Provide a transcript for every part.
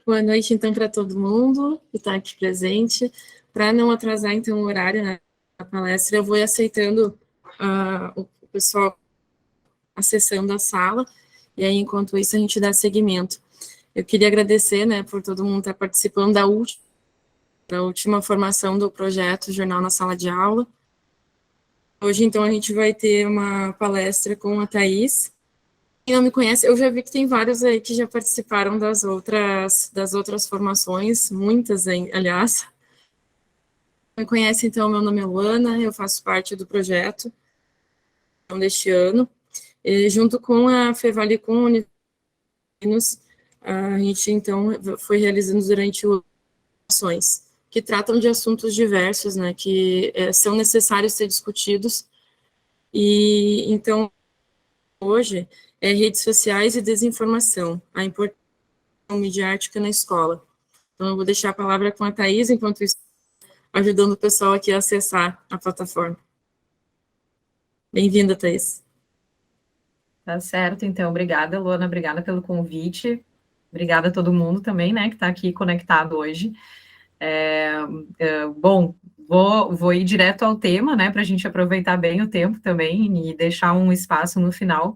Boa noite, então, para todo mundo que está aqui presente. Para não atrasar, então, o horário, né, da palestra, eu vou aceitando o pessoal acessando a sala, e aí, enquanto isso, a gente dá seguimento. Eu queria agradecer, né, por todo mundo estar participando da última formação do projeto Jornal na Sala de Aula. Hoje, então, a gente vai ter uma palestra com a Thaís. Quem não me conhece, eu já vi que tem vários aí que já participaram das outras formações, muitas, aliás. Quem me conhece, então, meu nome é Luana, eu faço parte do projeto deste ano, e junto com a Fevalicum Unicinos, a gente, então, foi realizando durante ações que tratam de assuntos diversos, né, que são necessários ser discutidos, e, então, hoje, redes sociais e desinformação, a importância midiática na escola. Então, eu vou deixar a palavra com a Thaís, enquanto isso, ajudando o pessoal aqui a acessar a plataforma. Bem-vinda, Thaís. Tá certo, então, obrigada, Luana, obrigada pelo convite, obrigada a todo mundo também, né, que está aqui conectado hoje. Bom, vou ir direto ao tema, né, para a gente aproveitar bem o tempo também e deixar um espaço no final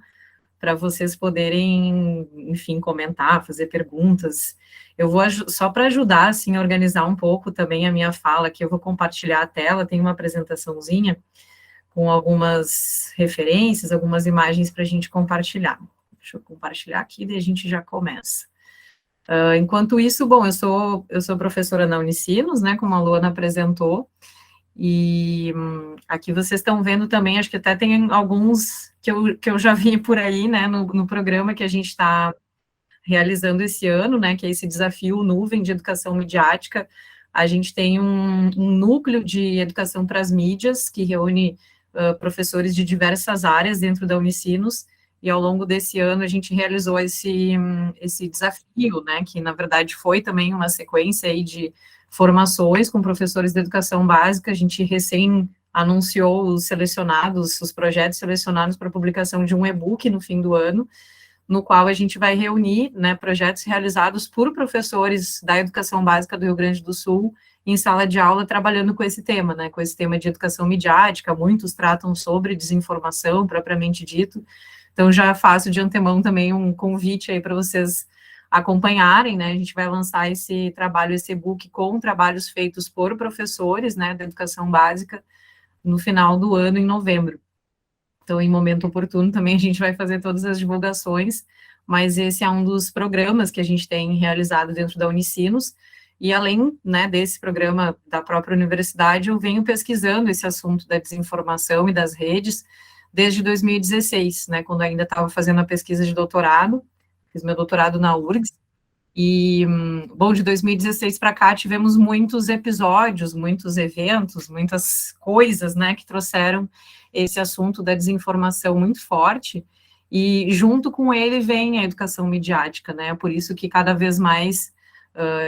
para vocês poderem, enfim, comentar, fazer perguntas. Eu vou, só para ajudar, assim, a organizar um pouco também a minha fala, que eu vou compartilhar a tela, tem uma apresentaçãozinha com algumas referências, algumas imagens para a gente compartilhar. Deixa eu compartilhar aqui, daí a gente já começa. Enquanto isso, bom, eu sou professora na Unicinos, né, como a Luana apresentou, e aqui vocês estão vendo também, acho que até tem alguns que eu já vi por aí, né, no programa que a gente está realizando esse ano, né, que é esse desafio Nuvem de Educação Midiática. A gente tem um núcleo de educação para as mídias, que reúne professores de diversas áreas dentro da Unicinos, e ao longo desse ano a gente realizou esse desafio, né, que na verdade foi também uma sequência aí de formações com professores de educação básica. A gente recém anunciou os projetos selecionados para publicação de um e-book no fim do ano, no qual a gente vai reunir, né, projetos realizados por professores da educação básica do Rio Grande do Sul em sala de aula, trabalhando com esse tema, né, com esse tema de educação midiática. Muitos tratam sobre desinformação, propriamente dito. Então, já faço de antemão também um convite aí para vocês acompanharem, né, a gente vai lançar esse trabalho, esse e-book com trabalhos feitos por professores, né, da educação básica, no final do ano, em novembro. Então, em momento oportuno, também a gente vai fazer todas as divulgações, mas esse é um dos programas que a gente tem realizado dentro da Unicinos, e além, né, desse programa da própria universidade, eu venho pesquisando esse assunto da desinformação e das redes desde 2016, né, quando ainda estava fazendo a pesquisa de doutorado, fiz meu doutorado na URGS, e, bom, de 2016 para cá tivemos muitos episódios, muitos eventos, muitas coisas, né, que trouxeram esse assunto da desinformação muito forte, e junto com ele vem a educação midiática, né, por isso que cada vez mais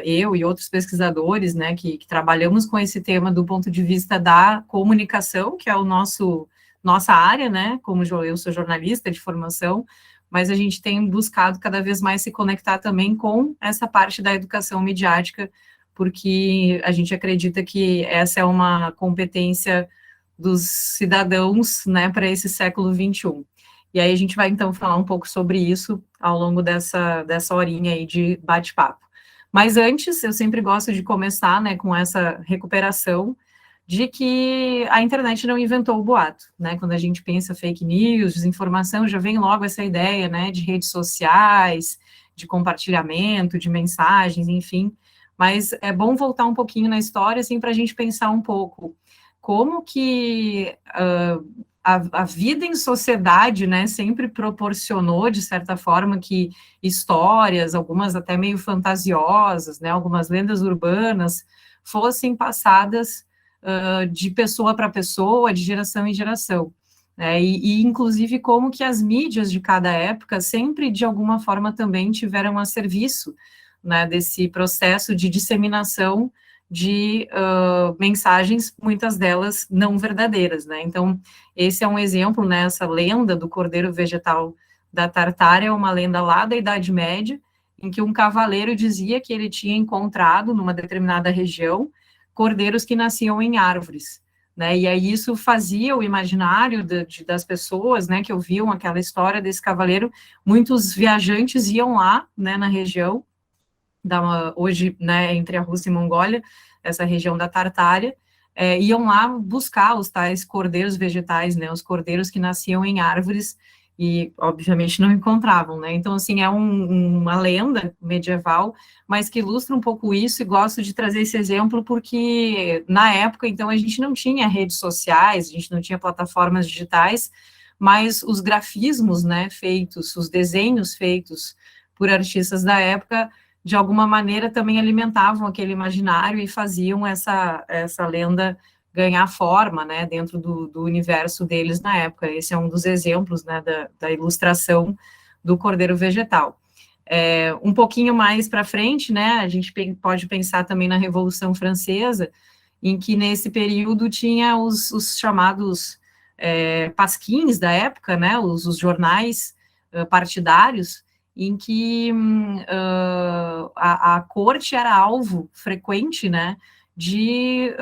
eu e outros pesquisadores, né, que trabalhamos com esse tema do ponto de vista da comunicação, que é nossa área, né, como eu sou jornalista de formação, mas a gente tem buscado cada vez mais se conectar também com essa parte da educação midiática, porque a gente acredita que essa é uma competência dos cidadãos, né, para esse século XXI. E aí a gente vai, então, falar um pouco sobre isso ao longo dessa horinha aí de bate-papo. Mas antes, eu sempre gosto de começar, né, com essa recuperação de que a internet não inventou o boato, né? Quando a gente pensa fake news, desinformação, já vem logo essa ideia, né, de redes sociais, de compartilhamento, de mensagens, enfim. Mas é bom voltar um pouquinho na história, assim, para a gente pensar um pouco como que a vida em sociedade, né, sempre proporcionou, de certa forma, que histórias, algumas até meio fantasiosas, né, algumas lendas urbanas, fossem passadas de pessoa para pessoa, de geração em geração. Né, e, inclusive, como que as mídias de cada época sempre, de alguma forma, também tiveram a serviço, né, desse processo de disseminação de mensagens, muitas delas não verdadeiras, né? Então, esse é um exemplo, né? Essa lenda do cordeiro vegetal da Tartária é uma lenda lá da Idade Média, em que um cavaleiro dizia que ele tinha encontrado, numa determinada região, cordeiros que nasciam em árvores, né? E aí isso fazia o imaginário das pessoas, né, que ouviam aquela história desse cavaleiro. Muitos viajantes iam lá, né, na região, hoje, né, entre a Rússia e a Mongólia, essa região da Tartária, iam lá buscar os tais cordeiros vegetais, né, os cordeiros que nasciam em árvores e, obviamente, não encontravam, né, então, assim, é uma lenda medieval, mas que ilustra um pouco isso, e gosto de trazer esse exemplo porque, na época, então, a gente não tinha redes sociais, a gente não tinha plataformas digitais, mas os grafismos, né, feitos, os desenhos feitos por artistas da época, de alguma maneira também alimentavam aquele imaginário e faziam essa lenda ganhar forma, né, dentro do universo deles na época. Esse é um dos exemplos, né, da ilustração do cordeiro vegetal. Um pouquinho mais para frente, né, a gente pode pensar também na Revolução Francesa, em que nesse período tinha os chamados pasquins da época, né, os jornais partidários, em que a corte era alvo frequente, né, de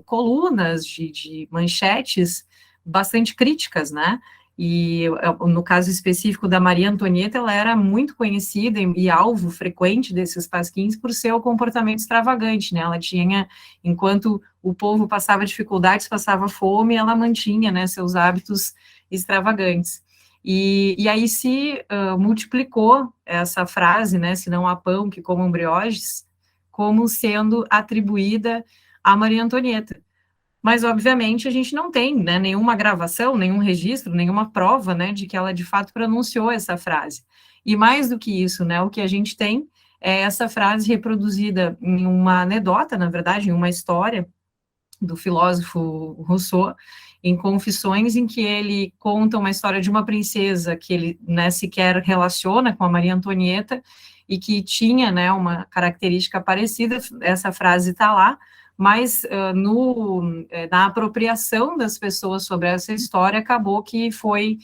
colunas, de manchetes bastante críticas, né, e no caso específico da Maria Antonieta, ela era muito conhecida e alvo frequente desses pasquins por seu comportamento extravagante, né, ela tinha, enquanto o povo passava dificuldades, passava fome, ela mantinha, né, seus hábitos extravagantes. E aí se multiplicou essa frase, né, se não há pão que comam brioches, como sendo atribuída a Maria Antonieta. Mas, obviamente, a gente não tem, né, nenhuma gravação, nenhum registro, nenhuma prova, né, de que ela, de fato, pronunciou essa frase. E mais do que isso, né, o que a gente tem é essa frase reproduzida em uma anedota, na verdade, em uma história do filósofo Rousseau, em Confissões, em que ele conta uma história de uma princesa que ele, né, sequer relaciona com a Maria Antonieta e que tinha, né, uma característica parecida. Essa frase está lá, mas na apropriação das pessoas sobre essa história, acabou que foi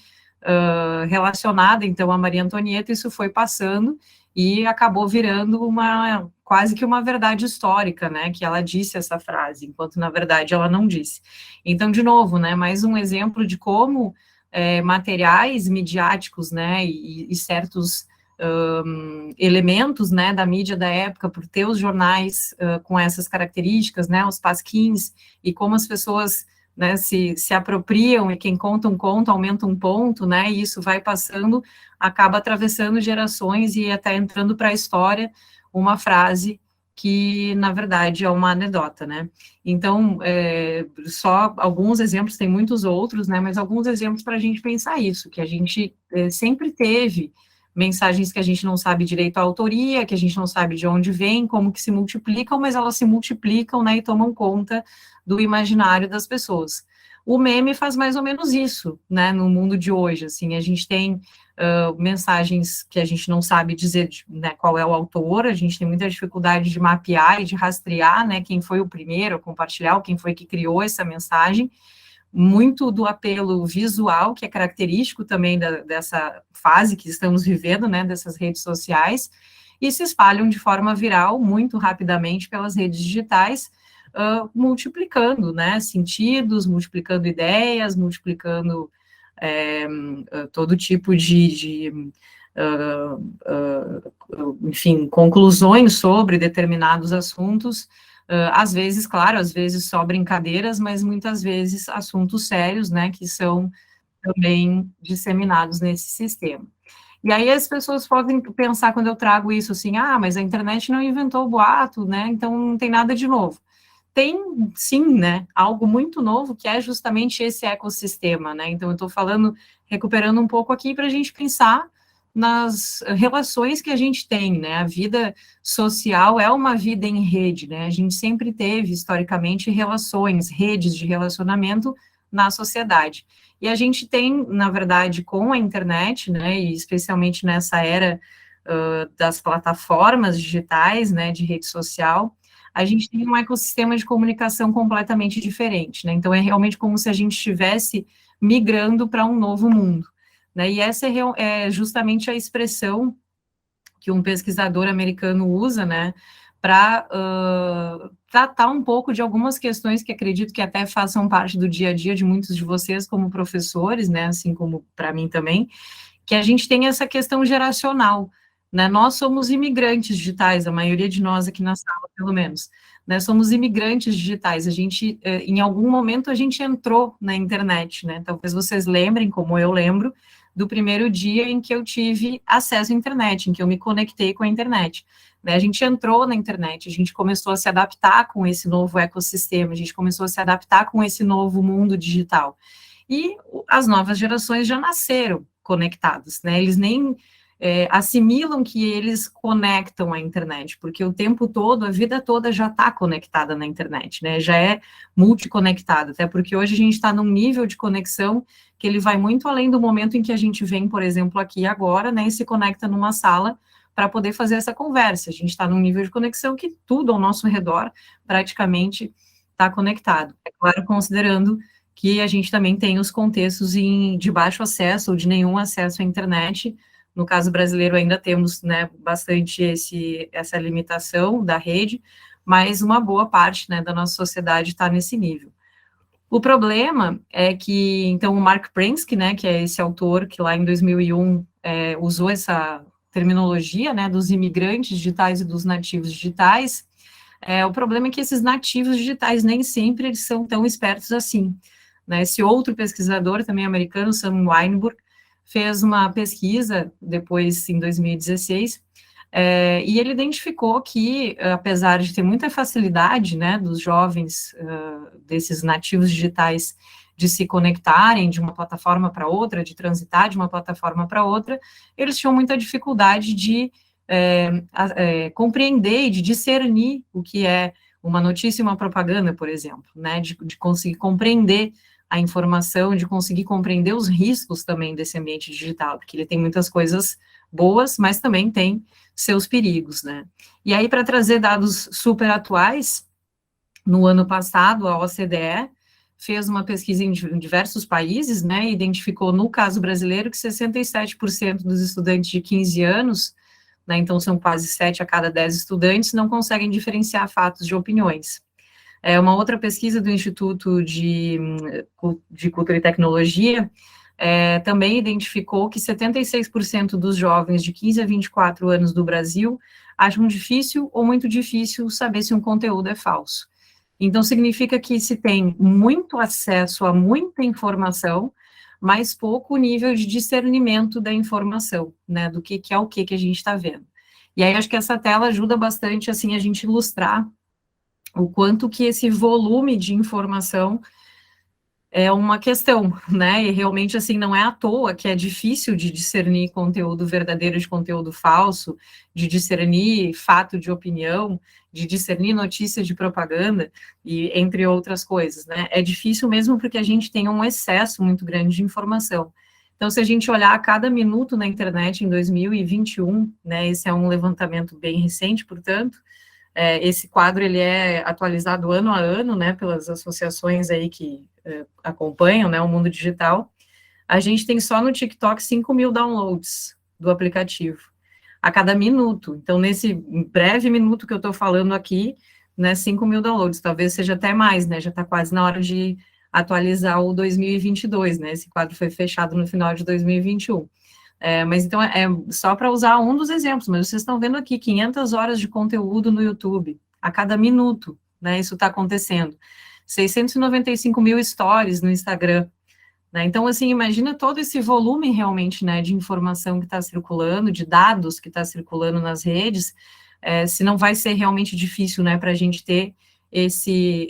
relacionada, então, a Maria Antonieta, isso foi passando e acabou virando quase que uma verdade histórica, né, que ela disse essa frase, enquanto, na verdade, ela não disse. Então, de novo, né, mais um exemplo de como materiais midiáticos, né, e certos elementos, né, da mídia da época, por ter os jornais com essas características, né, os pasquins, e como as pessoas, né, se apropriam, e quem conta um conto aumenta um ponto, né, e isso vai passando, acaba atravessando gerações e até entrando para a história uma frase que, na verdade, é uma anedota, né. Então, só alguns exemplos, tem muitos outros, né, mas alguns exemplos para a gente pensar isso, que a gente sempre teve mensagens que a gente não sabe direito a autoria, que a gente não sabe de onde vem, como que se multiplicam, mas elas se multiplicam, né, e tomam conta do imaginário das pessoas. O meme faz mais ou menos isso, né, no mundo de hoje, assim, a gente tem mensagens que a gente não sabe dizer, né, qual é o autor, a gente tem muita dificuldade de mapear e de rastrear, né, quem foi o primeiro a compartilhar, quem foi que criou essa mensagem, muito do apelo visual, que é característico também dessa fase que estamos vivendo, né, dessas redes sociais, e se espalham de forma viral muito rapidamente pelas redes digitais, multiplicando, né, sentidos, multiplicando ideias, multiplicando todo tipo enfim, conclusões sobre determinados assuntos, às vezes, claro, às vezes só brincadeiras, mas muitas vezes assuntos sérios, né, que são também disseminados nesse sistema. E aí as pessoas podem pensar, quando eu trago isso, assim, mas a internet não inventou o boato, né, então não tem nada de novo. Tem, sim, né, algo muito novo, que é justamente esse ecossistema, né, então eu estou recuperando um pouco aqui para a gente pensar nas relações que a gente tem, né, a vida social é uma vida em rede, né, a gente sempre teve, historicamente, relações, redes de relacionamento na sociedade, e a gente tem, na verdade, com a internet, né, e especialmente nessa era das plataformas digitais, né, de rede social, a gente tem um ecossistema de comunicação completamente diferente, né, então é realmente como se a gente estivesse migrando para um novo mundo, né, e essa é justamente a expressão que um pesquisador americano usa, né, para tratar um pouco de algumas questões que acredito que até façam parte do dia a dia de muitos de vocês como professores, né, assim como para mim também, que a gente tem essa questão geracional, né, nós somos imigrantes digitais, a maioria de nós aqui na sala, pelo menos, né, somos imigrantes digitais, a gente, em algum momento, a gente entrou na internet, né, talvez vocês lembrem, como eu lembro, do primeiro dia em que eu tive acesso à internet, em que eu me conectei com a internet, né, a gente entrou na internet, a gente começou a se adaptar com esse novo ecossistema, a gente começou a se adaptar com esse novo mundo digital, e as novas gerações já nasceram conectados, né, eles nem assimilam que eles conectam a internet, porque o tempo todo, a vida toda já está conectada na internet, né, já é multiconectado, até porque hoje a gente está num nível de conexão que ele vai muito além do momento em que a gente vem, por exemplo, aqui agora, né, e se conecta numa sala para poder fazer essa conversa, a gente está num nível de conexão que tudo ao nosso redor praticamente está conectado, é claro, considerando que a gente também tem os contextos de baixo acesso ou de nenhum acesso à internet. No caso brasileiro ainda temos, né, bastante essa limitação da rede, mas uma boa parte, né, da nossa sociedade está nesse nível. O problema é que, então, o Mark Prensky, né, que é esse autor que lá em 2001 usou essa terminologia, né, dos imigrantes digitais e dos nativos digitais, o problema é que esses nativos digitais nem sempre eles são tão espertos assim, né. Esse outro pesquisador, também americano, Sam Weinberg, fez uma pesquisa, depois, em 2016, e ele identificou que, apesar de ter muita facilidade, né, dos jovens, desses nativos digitais, de se conectarem de uma plataforma para outra, de transitar de uma plataforma para outra, eles tinham muita dificuldade de compreender e de discernir o que é uma notícia e uma propaganda, por exemplo, né, de conseguir compreender a informação, de conseguir compreender os riscos também desse ambiente digital, porque ele tem muitas coisas boas, mas também tem seus perigos, né. E aí, para trazer dados super atuais, no ano passado, a OCDE fez uma pesquisa em diversos países, né, e identificou, no caso brasileiro, que 67% dos estudantes de 15 anos, né, então são quase 7 a cada 10 estudantes, não conseguem diferenciar fatos de opiniões. Uma outra pesquisa do Instituto de Cultura e Tecnologia também identificou que 76% dos jovens de 15 a 24 anos do Brasil acham difícil ou muito difícil saber se um conteúdo é falso. Então, significa que se tem muito acesso a muita informação, mas pouco nível de discernimento da informação, né, do que é o que a gente está vendo. E aí, acho que essa tela ajuda bastante, assim, a gente ilustrar o quanto que esse volume de informação é uma questão, né, e realmente, assim, não é à toa que é difícil de discernir conteúdo verdadeiro de conteúdo falso, de discernir fato de opinião, de discernir notícia de propaganda, e entre outras coisas, né, é difícil mesmo porque a gente tem um excesso muito grande de informação. Então, se a gente olhar a cada minuto na internet em 2021, né, esse é um levantamento bem recente, portanto, esse quadro, ele é atualizado ano a ano, né, pelas associações aí que acompanham, né, o mundo digital. A gente tem só no TikTok 5.000 downloads do aplicativo, a cada minuto. Então, nesse breve minuto que eu estou falando aqui, né, 5.000 downloads, talvez seja até mais, né, já está quase na hora de atualizar o 2022, né, esse quadro foi fechado no final de 2021. Mas então, só para usar um dos exemplos, mas vocês estão vendo aqui 500 horas de conteúdo no YouTube, a cada minuto, né, isso está acontecendo. 695 mil stories no Instagram, né, então, assim, imagina todo esse volume realmente, né, de informação que está circulando, de dados que está circulando nas redes, se não vai ser realmente difícil, né, para a gente ter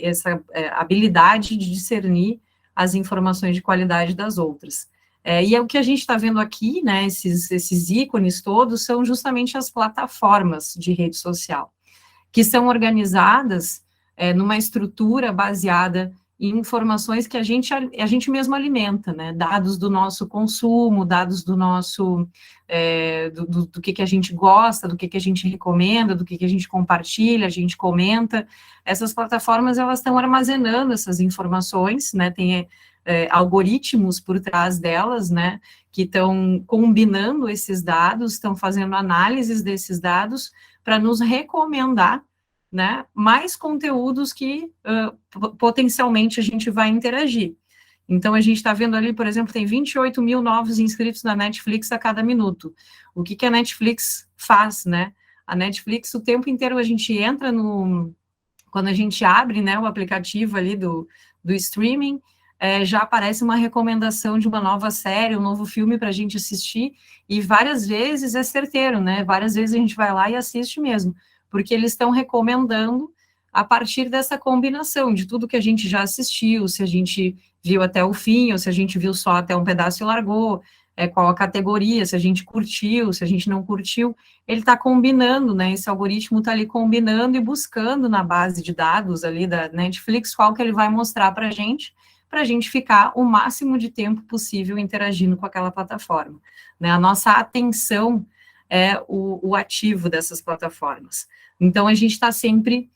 essa habilidade de discernir as informações de qualidade das outras. E o que a gente está vendo aqui, né, esses ícones todos, são justamente as plataformas de rede social, que são organizadas numa estrutura baseada em informações que a gente mesmo alimenta, né, dados do nosso consumo, dados do nosso, do que a gente gosta, do que a gente recomenda, do que a gente compartilha, a gente comenta. Essas plataformas, elas estão armazenando essas informações, né, tem algoritmos por trás delas, né, que estão combinando esses dados, estão fazendo análises desses dados para nos recomendar, né, mais conteúdos que potencialmente a gente vai interagir. Então, a gente está vendo ali, por exemplo, tem 28 mil novos inscritos na Netflix a cada minuto. O que a Netflix faz, né? A Netflix, o tempo inteiro, a gente entra quando a gente abre, né, o aplicativo ali do streaming, já aparece uma recomendação de uma nova série, um novo filme para a gente assistir, e várias vezes é certeiro, né? Várias vezes a gente vai lá e assiste mesmo, porque eles estão recomendando a partir dessa combinação de tudo que a gente já assistiu, se a gente viu até o fim, ou se a gente viu só até um pedaço e largou, qual a categoria, se a gente curtiu, se a gente não curtiu, ele está combinando, né, esse algoritmo está ali combinando e buscando na base de dados ali da Netflix, qual que ele vai mostrar para a gente ficar o máximo de tempo possível interagindo com aquela plataforma, né, a nossa atenção é o ativo dessas plataformas, então a gente está sempre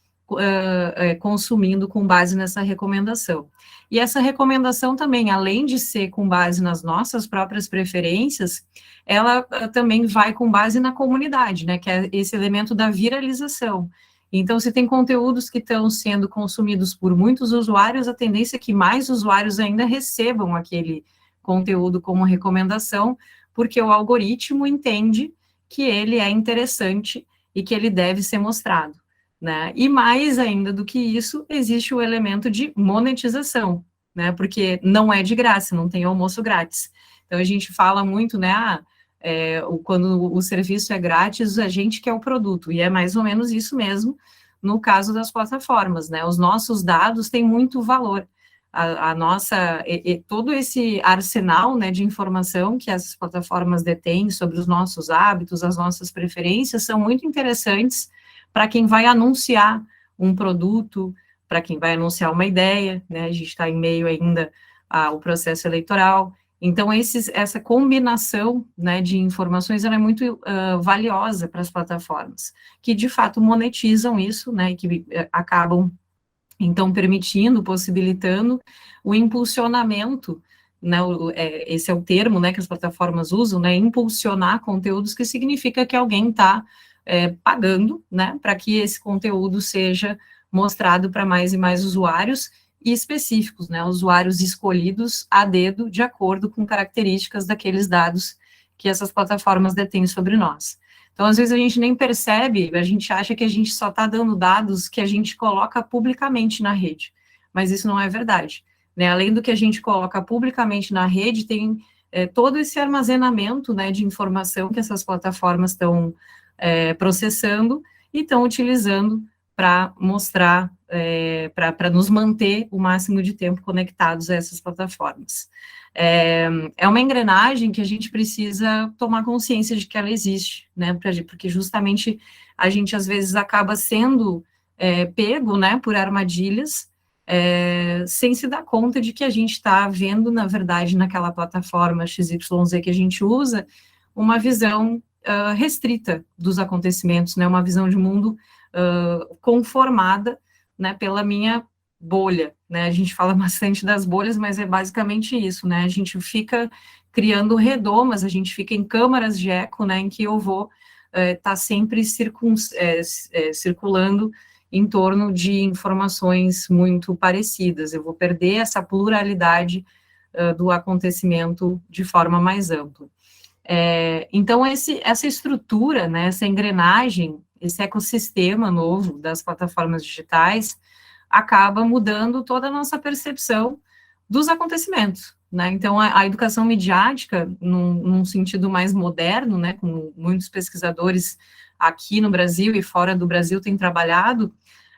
consumindo com base nessa recomendação. E essa recomendação também, além de ser com base nas nossas próprias preferências, ela também vai com base na comunidade, né, que é esse elemento da viralização. Então, se tem conteúdos que estão sendo consumidos por muitos usuários, a tendência é que mais usuários ainda recebam aquele conteúdo como recomendação, porque o algoritmo entende que ele é interessante e que ele deve ser mostrado, né? E mais ainda do que isso, existe o elemento de monetização, né? Porque não é de graça, não tem almoço grátis. Então, a gente fala muito, né? Quando o serviço é grátis, a gente quer o produto, e é mais ou menos isso mesmo no caso das plataformas, né? Os nossos dados têm muito valor. Todo esse arsenal, né, de informação que essas plataformas detêm sobre os nossos hábitos, as nossas preferências, são muito interessantes para quem vai anunciar um produto, para quem vai anunciar uma ideia, né? A gente está em meio ainda ao processo eleitoral. Então, essa combinação, né, de informações, ela é muito valiosa para as plataformas, que de fato monetizam isso, né, e que acabam, então, permitindo, possibilitando o impulsionamento, né, esse é o termo, né, que as plataformas usam, né, impulsionar conteúdos, que significa que alguém está pagando, né, para que esse conteúdo seja mostrado para mais e mais usuários, e específicos, né, usuários escolhidos a dedo, de acordo com características daqueles dados que essas plataformas detêm sobre nós. Então, às vezes a gente nem percebe, a gente acha que a gente só está dando dados que a gente coloca publicamente na rede, mas isso não é verdade, né? Além do que a gente coloca publicamente na rede, tem todo esse armazenamento, né, de informação que essas plataformas estão processando e estão utilizando para mostrar, para nos manter o máximo de tempo conectados a essas plataformas. É uma engrenagem que a gente precisa tomar consciência de que ela existe, né, porque justamente a gente às vezes acaba sendo pego, né, por armadilhas, sem se dar conta de que a gente está vendo, na verdade, naquela plataforma XYZ que a gente usa, uma visão restrita dos acontecimentos, né, uma visão de mundo conformada, né, pela minha bolha, né, a gente fala bastante das bolhas, mas é basicamente isso, né, a gente fica criando redomas, a gente fica em câmaras de eco, né, em que eu vou estar sempre circulando em torno de informações muito parecidas, eu vou perder essa pluralidade do acontecimento de forma mais ampla. Então, essa estrutura, né, essa engrenagem, esse ecossistema novo das plataformas digitais, acaba mudando toda a nossa percepção dos acontecimentos, né? Então, a educação midiática, num sentido mais moderno, né, como muitos pesquisadores aqui no Brasil e fora do Brasil têm trabalhado,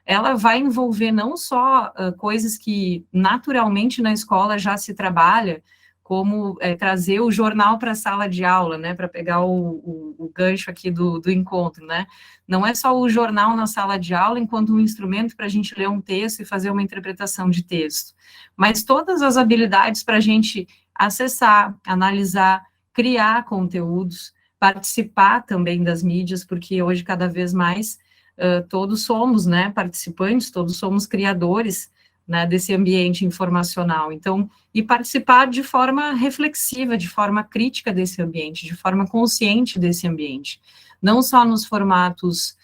ela vai envolver não só coisas que naturalmente na escola já se trabalha, como trazer o jornal para a sala de aula, né, para pegar o gancho aqui do encontro, né, não é só o jornal na sala de aula enquanto um instrumento para a gente ler um texto e fazer uma interpretação de texto, mas todas as habilidades para a gente acessar, analisar, criar conteúdos, participar também das mídias, porque hoje cada vez mais todos somos, né, participantes, todos somos criadores né, desse ambiente informacional. Então, e participar de forma reflexiva, de forma crítica desse ambiente, de forma consciente desse ambiente, não só nos formatos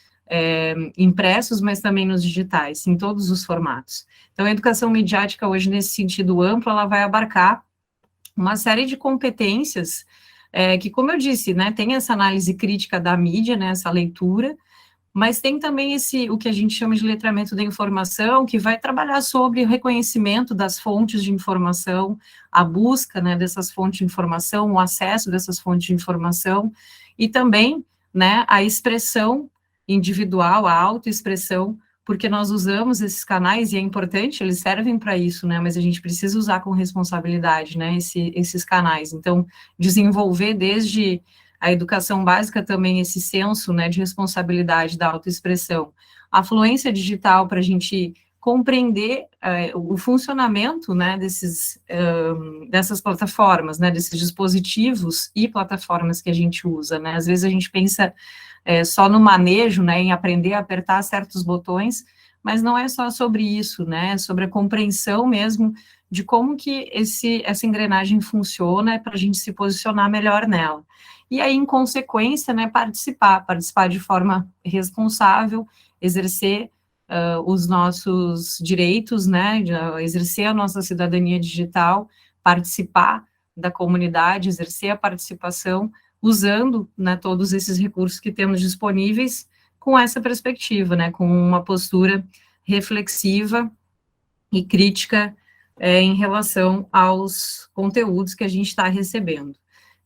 impressos, mas também nos digitais, em todos os formatos. Então, a educação midiática hoje, nesse sentido amplo, ela vai abarcar uma série de competências que, como eu disse, né, tem essa análise crítica da mídia, né, essa leitura, mas tem também o que a gente chama de letramento da informação, que vai trabalhar sobre o reconhecimento das fontes de informação, a busca, né, dessas fontes de informação, o acesso dessas fontes de informação, e também, né, a expressão individual, a autoexpressão, porque nós usamos esses canais, e é importante, eles servem para isso, né, mas a gente precisa usar com responsabilidade, né, esses canais. Então, desenvolver desde a educação básica também esse senso, né, de responsabilidade da autoexpressão, a fluência digital para a gente compreender o funcionamento, né, dessas plataformas, né, desses dispositivos e plataformas que a gente usa, né, às vezes a gente pensa só no manejo, né, em aprender a apertar certos botões, mas não é só sobre isso, né, é sobre a compreensão mesmo de como que essa engrenagem funciona para a gente se posicionar melhor nela. E aí, em consequência, né, participar de forma responsável, exercer os nossos direitos, né, exercer a nossa cidadania digital, participar da comunidade, exercer a participação, usando, né, todos esses recursos que temos disponíveis com essa perspectiva, né, com uma postura reflexiva e crítica em relação aos conteúdos que a gente está recebendo.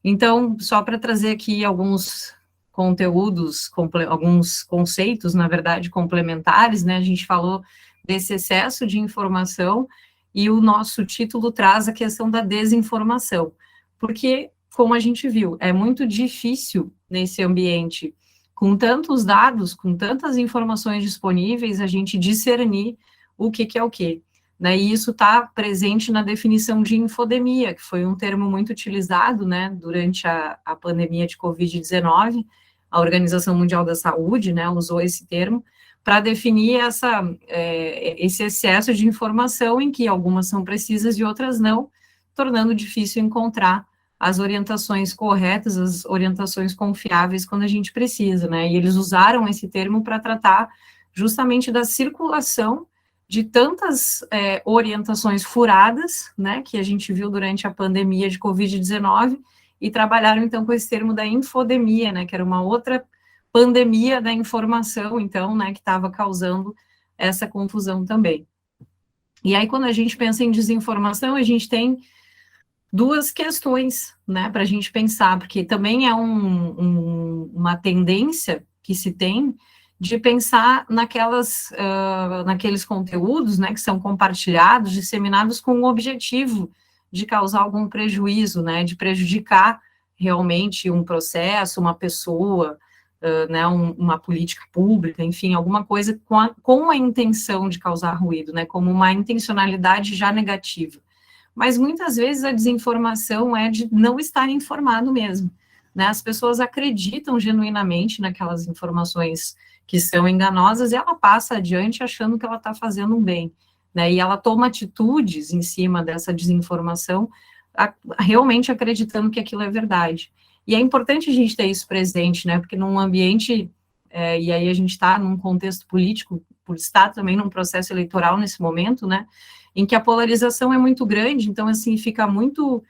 Então, só para trazer aqui alguns conteúdos, alguns conceitos, na verdade, complementares, né, a gente falou desse excesso de informação, e o nosso título traz a questão da desinformação, porque, como a gente viu, é muito difícil nesse ambiente, com tantos dados, com tantas informações disponíveis, a gente discernir o que é o quê. Né, e isso está presente na definição de infodemia, que foi um termo muito utilizado, né, durante a pandemia de Covid-19, a Organização Mundial da Saúde, né, usou esse termo para definir esse excesso de informação, em que algumas são precisas e outras não, tornando difícil encontrar as orientações corretas, as orientações confiáveis quando a gente precisa, né, e eles usaram esse termo para tratar justamente da circulação de tantas orientações furadas, né, que a gente viu durante a pandemia de Covid-19, e trabalharam, então, com esse termo da infodemia, né, que era uma outra pandemia da informação, então, né, que estava causando essa confusão também. E aí, quando a gente pensa em desinformação, a gente tem duas questões, né, para a gente pensar, porque também é uma tendência que se tem de pensar naqueles conteúdos, né, que são compartilhados, disseminados com o objetivo de causar algum prejuízo, né, de prejudicar realmente um processo, uma pessoa, né, uma política pública, enfim, alguma coisa com a intenção de causar ruído, né, como uma intencionalidade já negativa. Mas muitas vezes a desinformação é de não estar informado mesmo, né, as pessoas acreditam genuinamente naquelas informações que são enganosas, e ela passa adiante achando que ela está fazendo um bem, né, e ela toma atitudes em cima dessa desinformação, realmente acreditando que aquilo é verdade. E é importante a gente ter isso presente, né, porque num ambiente, e aí a gente está num contexto político, por estar também num processo eleitoral nesse momento, né, em que a polarização é muito grande, então, assim, fica muito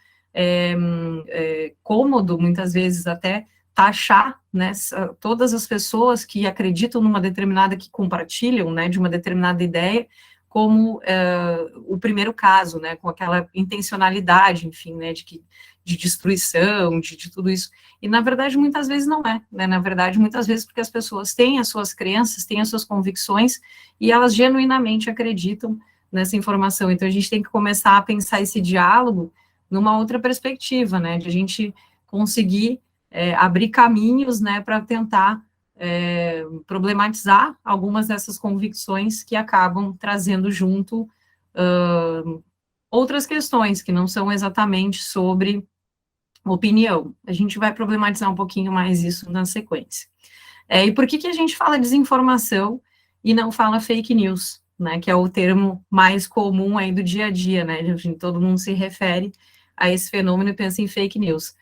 cômodo, muitas vezes, até taxar, né, todas as pessoas que acreditam numa determinada, que compartilham, né, de uma determinada ideia, como o primeiro caso, né, com aquela intencionalidade, enfim, né, de destruição, de tudo isso. E, na verdade, muitas vezes não é, né, na verdade, muitas vezes porque as pessoas têm as suas crenças, têm as suas convicções, e elas genuinamente acreditam nessa informação. Então, a gente tem que começar a pensar esse diálogo numa outra perspectiva, né, de a gente conseguir abrir caminhos, né, para tentar problematizar algumas dessas convicções que acabam trazendo junto outras questões que não são exatamente sobre opinião. A gente vai problematizar um pouquinho mais isso na sequência. E por que a gente fala desinformação e não fala fake news, né, que é o termo mais comum aí do dia a dia, né, todo mundo se refere a esse fenômeno e pensa em fake news.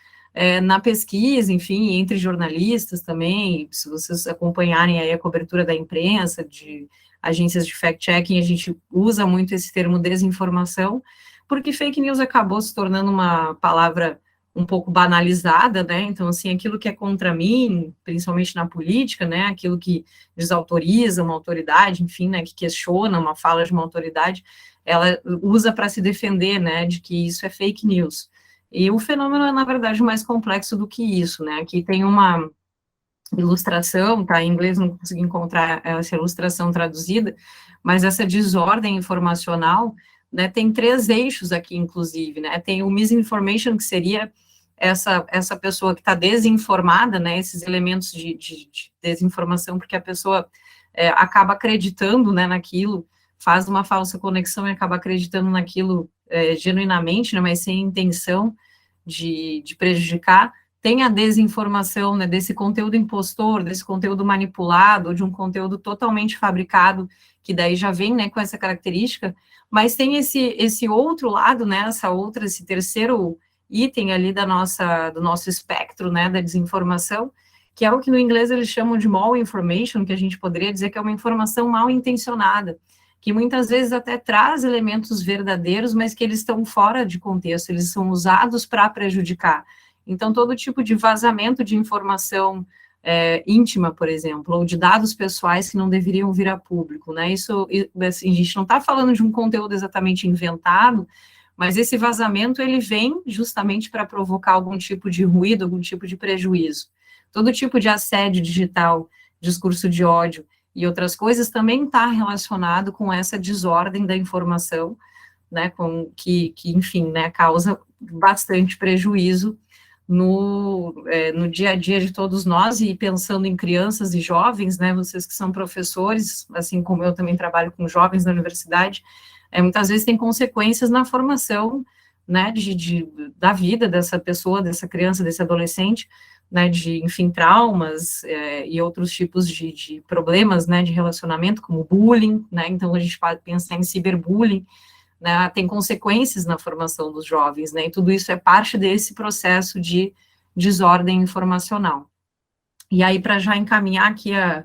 Na pesquisa, enfim, entre jornalistas também, se vocês acompanharem aí a cobertura da imprensa, de agências de fact-checking, a gente usa muito esse termo desinformação, porque fake news acabou se tornando uma palavra um pouco banalizada, né, então, assim, aquilo que é contra mim, principalmente na política, né, aquilo que desautoriza uma autoridade, enfim, né, que questiona uma fala de uma autoridade, ela usa para se defender, né, de que isso é fake news. E o fenômeno é, na verdade, mais complexo do que isso, né, aqui tem uma ilustração, tá, em inglês não consegui encontrar essa ilustração traduzida, mas essa desordem informacional, né, tem 3 eixos aqui, inclusive, né, tem o misinformation, que seria essa pessoa que está desinformada, né, esses elementos de desinformação, porque a pessoa acaba acreditando, né, naquilo, faz uma falsa conexão e acaba acreditando naquilo genuinamente, né, mas sem intenção de prejudicar. Tem a desinformação, né, desse conteúdo impostor, desse conteúdo manipulado, ou de um conteúdo totalmente fabricado, que daí já vem, né, com essa característica, mas tem esse outro lado, né, esse terceiro item ali do nosso espectro, né, da desinformação, que é o que no inglês eles chamam de malinformation, que a gente poderia dizer que é uma informação mal intencionada, que muitas vezes até traz elementos verdadeiros, mas que eles estão fora de contexto, eles são usados para prejudicar. Então, todo tipo de vazamento de informação íntima, por exemplo, ou de dados pessoais que não deveriam vir a público, né? Isso, assim, a gente não está falando de um conteúdo exatamente inventado, mas esse vazamento, ele vem justamente para provocar algum tipo de ruído, algum tipo de prejuízo. Todo tipo de assédio digital, discurso de ódio e outras coisas também está relacionado com essa desordem da informação, né, que enfim, né, causa bastante prejuízo no dia a dia de todos nós, e pensando em crianças e jovens, né, vocês que são professores, assim como eu também trabalho com jovens na universidade, muitas vezes tem consequências na formação, né, da vida dessa pessoa, dessa criança, desse adolescente, né, de, enfim, traumas e outros tipos de problemas, né, de relacionamento, como bullying, né, então a gente pode pensar em ciberbullying, né, tem consequências na formação dos jovens, né, e tudo isso é parte desse processo de desordem informacional. E aí, para já encaminhar aqui a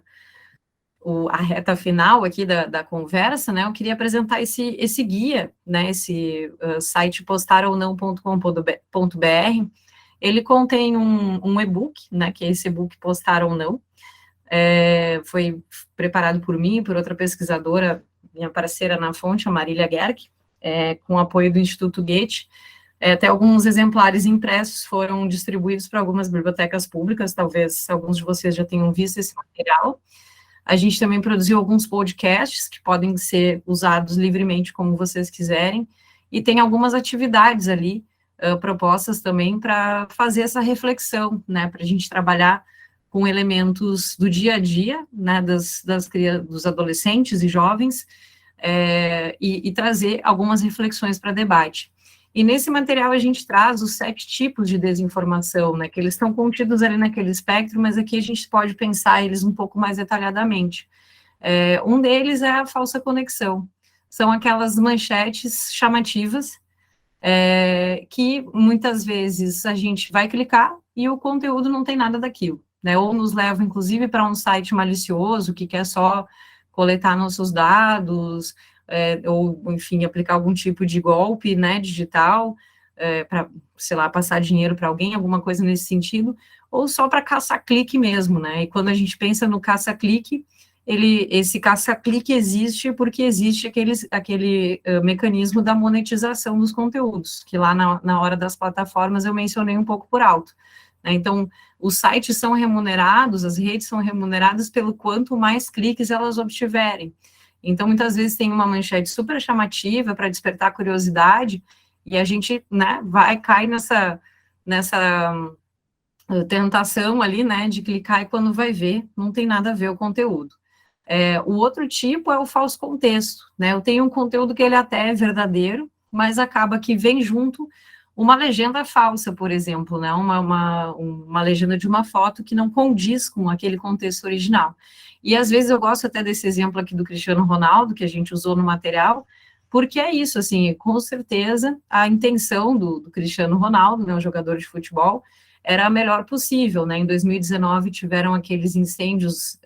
reta final aqui da conversa, né, eu queria apresentar esse guia, né, esse site postaronão.com.br. Ele contém um e-book, né, que é esse e-book Postar ou Não, foi preparado por mim e por outra pesquisadora, minha parceira na fonte, a Marília Gerck, com apoio do Instituto Goethe. Até alguns exemplares impressos foram distribuídos para algumas bibliotecas públicas, talvez alguns de vocês já tenham visto esse material. A gente também produziu alguns podcasts que podem ser usados livremente como vocês quiserem, e tem algumas atividades ali propostas também para fazer essa reflexão, né, para a gente trabalhar com elementos do dia a dia, né, dos adolescentes e jovens, e trazer algumas reflexões para debate. E nesse material a gente traz os 7 tipos de desinformação, né, que eles estão contidos ali naquele espectro, mas aqui a gente pode pensar eles um pouco mais detalhadamente. Um deles é a falsa conexão. São aquelas manchetes chamativas que muitas vezes a gente vai clicar e o conteúdo não tem nada daquilo, né, ou nos leva, inclusive, para um site malicioso que quer só coletar nossos dados, ou, enfim, aplicar algum tipo de golpe, né, digital, para, sei lá, passar dinheiro para alguém, alguma coisa nesse sentido, ou só para caçar clique mesmo, né, e quando a gente pensa no caça-clique, esse caça-clique existe porque existe aquele mecanismo da monetização dos conteúdos, que lá na hora das plataformas eu mencionei um pouco por alto, né, então, os sites são remunerados, as redes são remuneradas pelo quanto mais cliques elas obtiverem. Então, muitas vezes tem uma manchete super chamativa para despertar curiosidade, e a gente, né, cai nessa tentação ali, né, de clicar, e quando vai ver, não tem nada a ver o conteúdo. O outro tipo é o falso contexto, né, eu tenho um conteúdo que ele até é verdadeiro, mas acaba que vem junto uma legenda falsa, por exemplo, né? Uma legenda de uma foto que não condiz com aquele contexto original. E às vezes eu gosto até desse exemplo aqui do Cristiano Ronaldo, que a gente usou no material, porque é isso, assim, com certeza a intenção do Cristiano Ronaldo, né, um jogador de futebol, era a melhor possível, né? Em 2019 tiveram aqueles incêndios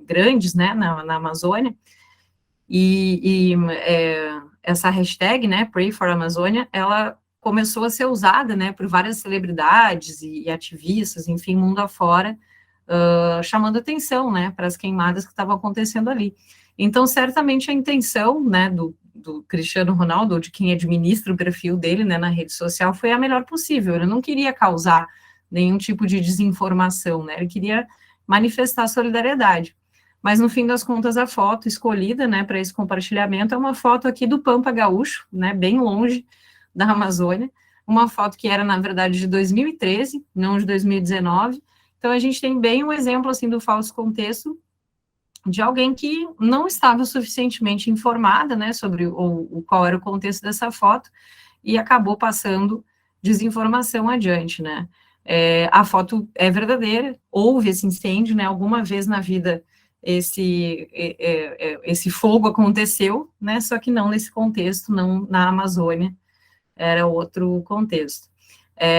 grandes, né, na Amazônia, essa hashtag, né, Pray for Amazônia, ela começou a ser usada, né, por várias celebridades e ativistas, enfim, mundo afora, chamando atenção, né, para as queimadas que estavam acontecendo ali. Então, certamente a intenção, né, do Cristiano Ronaldo, ou de quem administra o perfil dele, né, na rede social, foi a melhor possível. Ele não queria causar nenhum tipo de desinformação, né, ele queria manifestar solidariedade. Mas, no fim das contas, a foto escolhida, né, para esse compartilhamento é uma foto aqui do Pampa Gaúcho, né, bem longe da Amazônia, uma foto que era, na verdade, de 2013, não de 2019. Então, a gente tem bem um exemplo, assim, do falso contexto de alguém que não estava suficientemente informada, né, sobre qual era o contexto dessa foto e acabou passando desinformação adiante, né. A foto é verdadeira, houve esse incêndio, né, alguma vez na vida esse fogo aconteceu, né, só que não nesse contexto, não na Amazônia, era outro contexto.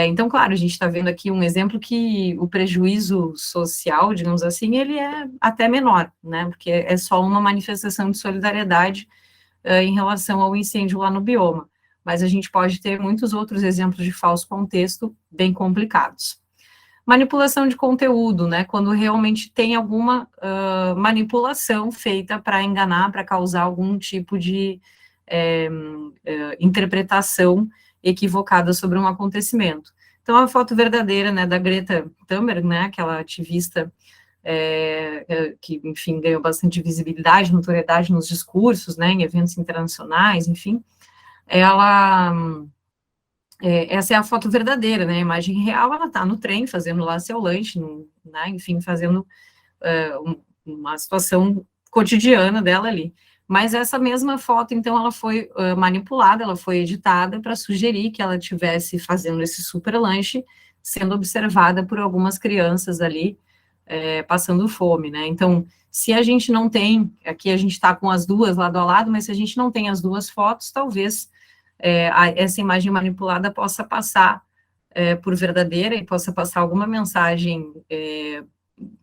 Então, claro, a gente está vendo aqui um exemplo que o prejuízo social, digamos assim, ele é até menor, né, porque é só uma manifestação de solidariedade em relação ao incêndio lá no bioma, mas a gente pode ter muitos outros exemplos de falso contexto bem complicados. Manipulação de conteúdo, né, quando realmente tem alguma manipulação feita para enganar, para causar algum tipo de interpretação equivocada sobre um acontecimento. Então, a foto verdadeira, né, da Greta Thunberg, né, aquela ativista que, enfim, ganhou bastante visibilidade, notoriedade nos discursos, né, em eventos internacionais, enfim, essa é a foto verdadeira, né, a imagem real, ela está no trem, fazendo lá seu lanche, né, enfim, fazendo uma situação cotidiana dela ali. Mas essa mesma foto, então, ela foi manipulada, ela foi editada para sugerir que ela estivesse fazendo esse super lanche, sendo observada por algumas crianças ali, passando fome, né? Então, se a gente não tem, aqui a gente está com as duas lado a lado, mas se a gente não tem as duas fotos, talvez essa imagem manipulada possa passar por verdadeira e possa passar alguma mensagem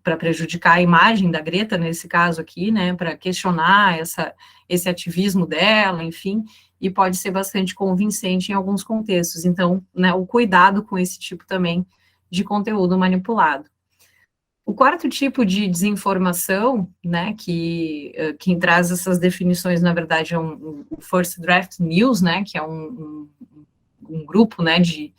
para prejudicar a imagem da Greta, nesse caso aqui, né, para questionar esse ativismo dela, enfim, e pode ser bastante convincente em alguns contextos. Então, né, o cuidado com esse tipo também de conteúdo manipulado. O quarto tipo de desinformação, né, que quem traz essas definições, na verdade, é o First Draft News, né, que é um grupo, né, de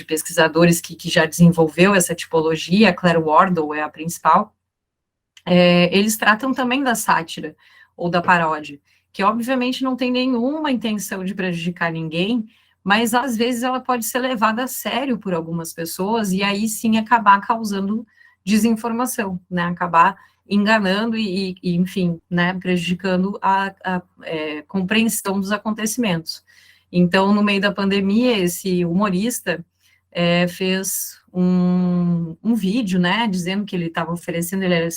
pesquisadores que já desenvolveu essa tipologia, a Claire Wardle é a principal. Eles tratam também da sátira ou da paródia, que obviamente não tem nenhuma intenção de prejudicar ninguém, mas às vezes ela pode ser levada a sério por algumas pessoas e aí sim acabar causando desinformação, né, acabar enganando e enfim, né, prejudicando a compreensão dos acontecimentos. Então, no meio da pandemia, esse humorista fez um vídeo, né, dizendo que ele estava oferecendo, ele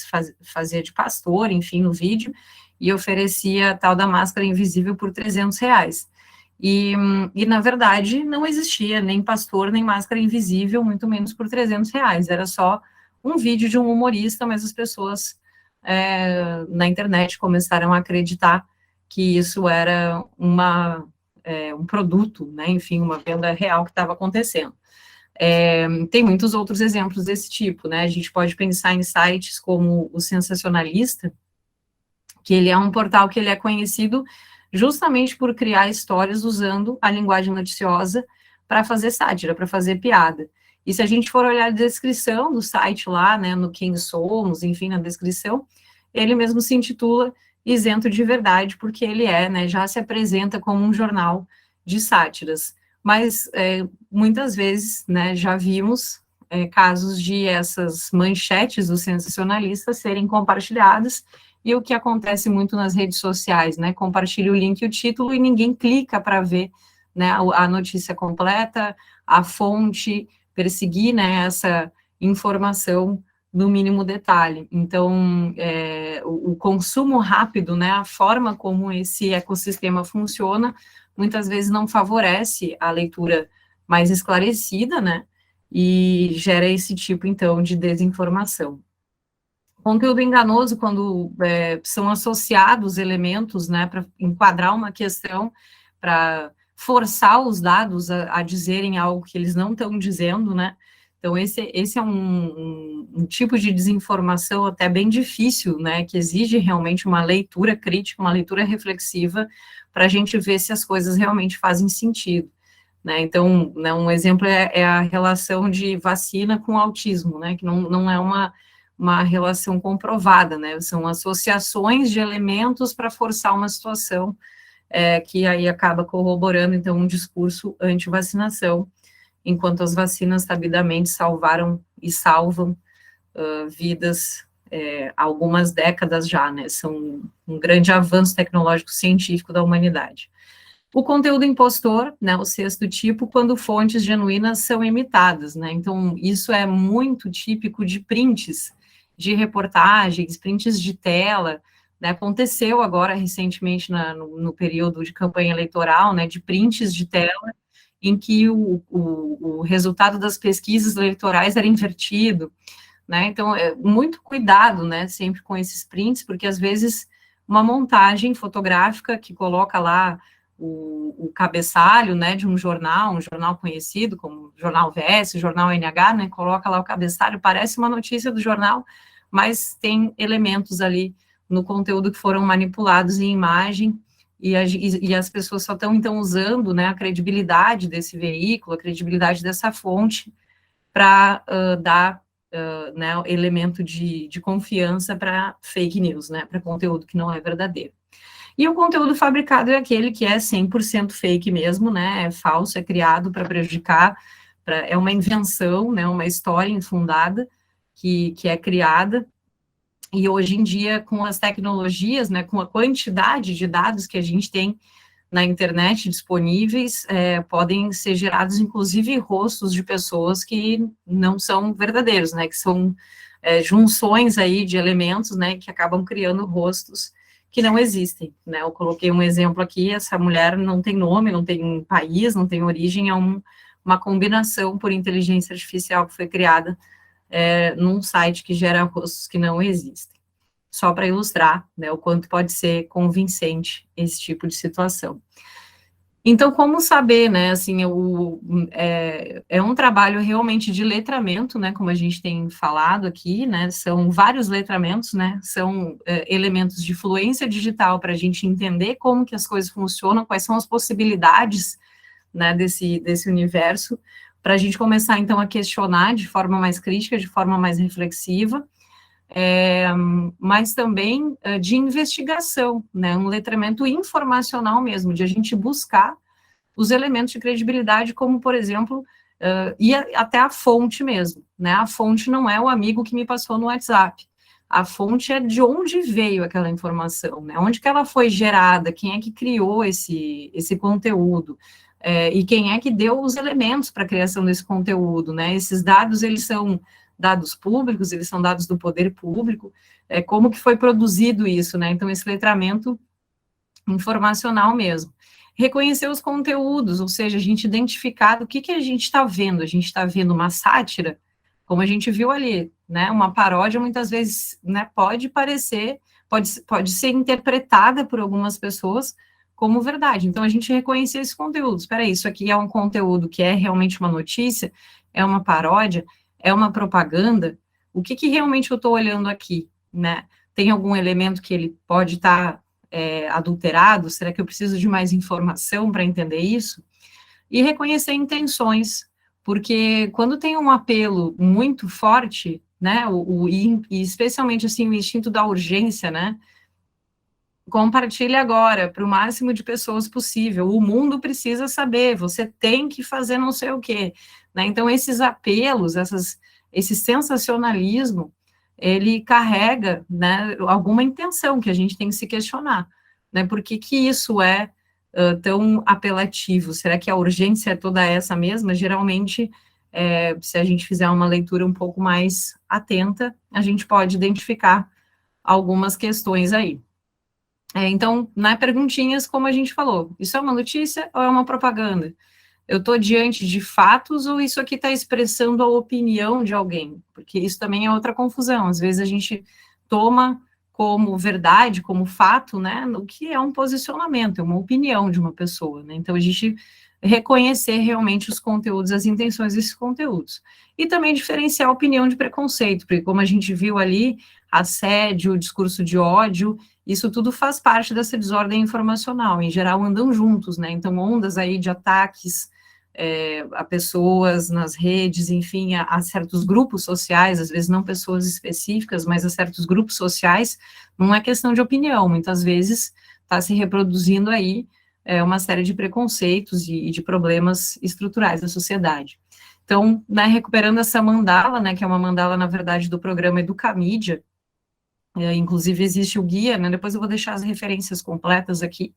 fazia de pastor, enfim, no vídeo, e oferecia a tal da máscara invisível por R$300. E, na verdade, não existia nem pastor, nem máscara invisível, muito menos por R$300. Era só um vídeo de um humorista, mas as pessoas na internet começaram a acreditar que isso era um produto, né, enfim, uma venda real que estava acontecendo. Tem muitos outros exemplos desse tipo, né, a gente pode pensar em sites como o Sensacionalista, que ele é um portal que ele é conhecido justamente por criar histórias usando a linguagem noticiosa para fazer sátira, para fazer piada. E se a gente for olhar a descrição do site lá, né, no Quem Somos, enfim, na descrição, ele mesmo se intitula Isento de Verdade, porque ele né, já se apresenta como um jornal de sátiras. Mas muitas vezes, né, já vimos casos de essas manchetes do sensacionalista serem compartilhadas, e o que acontece muito nas redes sociais, né, compartilha o link e o título e ninguém clica para ver, né, a notícia completa, a fonte, perseguir, né, essa informação no mínimo detalhe. Então, o consumo rápido, né, a forma como esse ecossistema funciona, muitas vezes não favorece a leitura mais esclarecida, né, e gera esse tipo, então, de desinformação. Conteúdo enganoso, quando são associados elementos, né, para enquadrar uma questão, para forçar os dados a dizerem algo que eles não estão dizendo, né, então esse é um tipo de desinformação até bem difícil, né, que exige realmente uma leitura crítica, uma leitura reflexiva, para a gente ver se as coisas realmente fazem sentido, né, então, né, um exemplo é a relação de vacina com autismo, né, que não é uma relação comprovada, né, são associações de elementos para forçar uma situação que aí acaba corroborando, então, um discurso anti-vacinação, enquanto as vacinas sabidamente salvaram e salvam vidas há algumas décadas já, né, são um grande avanço tecnológico científico da humanidade. O conteúdo impostor, né, o sexto tipo, quando fontes genuínas são imitadas, né, então isso é muito típico de prints, de reportagens, prints de tela, né, aconteceu agora recentemente no período de campanha eleitoral, né, de prints de tela, em que o resultado das pesquisas eleitorais era invertido, né, então muito cuidado, né, sempre com esses prints, porque às vezes uma montagem fotográfica que coloca lá o cabeçalho, né, de um jornal conhecido, como Jornal VS, Jornal NH, né, coloca lá o cabeçalho, parece uma notícia do jornal, mas tem elementos ali no conteúdo que foram manipulados em imagem, e as pessoas só estão, então, usando, né, a credibilidade desse veículo, a credibilidade dessa fonte, para dar, né, elemento de confiança para fake news, né, para conteúdo que não é verdadeiro. E o conteúdo fabricado é aquele que é 100% fake mesmo, né, é falso, é criado para prejudicar, é uma invenção, né, uma história infundada que é criada, e hoje em dia, com as tecnologias, né, com a quantidade de dados que a gente tem na internet disponíveis, podem ser gerados, inclusive, rostos de pessoas que não são verdadeiros, né, que são junções aí de elementos, né, que acabam criando rostos que não existem, né, eu coloquei um exemplo aqui, essa mulher não tem nome, não tem país, não tem origem, é uma combinação por inteligência artificial que foi criada num site que gera rostos que não existem, só para ilustrar, né, o quanto pode ser convincente esse tipo de situação. Então, como saber, né, assim, é um trabalho realmente de letramento, né, como a gente tem falado aqui, né, são vários letramentos, né, são elementos de fluência digital para a gente entender como que as coisas funcionam, quais são as possibilidades, né, desse universo, para a gente começar, então, a questionar de forma mais crítica, de forma mais reflexiva, mas também de investigação, né, um letramento informacional mesmo, de a gente buscar os elementos de credibilidade, como, por exemplo, ir até a fonte mesmo, né, a fonte não é o amigo que me passou no WhatsApp, a fonte é de onde veio aquela informação, né, onde que ela foi gerada, quem é que criou esse conteúdo, e quem é que deu os elementos para a criação desse conteúdo, né, esses dados, eles são dados públicos, eles são dados do poder público, como que foi produzido isso, né, então esse letramento informacional mesmo. Reconhecer os conteúdos, ou seja, a gente identificar o que a gente está vendo uma sátira, como a gente viu ali, né, uma paródia muitas vezes, né, pode parecer, pode ser interpretada por algumas pessoas como verdade, então a gente reconhecer esses conteúdos, espera aí, isso aqui é um conteúdo que é realmente uma notícia, é uma paródia, é uma propaganda, o que realmente eu estou olhando aqui, né, tem algum elemento que ele pode estar adulterado, será que eu preciso de mais informação para entender isso? E reconhecer intenções, porque quando tem um apelo muito forte, né, e especialmente, assim, o instinto da urgência, né, compartilhe agora, para o máximo de pessoas possível, o mundo precisa saber, você tem que fazer não sei o quê, né, então esses apelos, esse sensacionalismo, ele carrega, né, alguma intenção que a gente tem que se questionar, né, por que isso é tão apelativo? Será que a urgência é toda essa mesma? Geralmente, se a gente fizer uma leitura um pouco mais atenta, a gente pode identificar algumas questões aí. Então, na perguntinhas, como a gente falou, isso é uma notícia ou é uma propaganda? Eu estou diante de fatos ou isso aqui está expressando a opinião de alguém? Porque isso também é outra confusão. Às vezes a gente toma como verdade, como fato, né, o que é um posicionamento, é uma opinião de uma pessoa, né? Então a gente reconhecer realmente os conteúdos, as intenções desses conteúdos. E também diferenciar a opinião de preconceito, porque como a gente viu ali, assédio, discurso de ódio, isso tudo faz parte dessa desordem informacional, em geral andam juntos, né? Então ondas aí de ataques a pessoas nas redes, enfim, a certos grupos sociais, às vezes não pessoas específicas, mas a certos grupos sociais, não é questão de opinião, muitas vezes está se reproduzindo aí uma série de preconceitos e de problemas estruturais da sociedade. Então, né, recuperando essa mandala, né, que é uma mandala, na verdade, do programa Educamídia, inclusive existe o guia, né, depois eu vou deixar as referências completas aqui.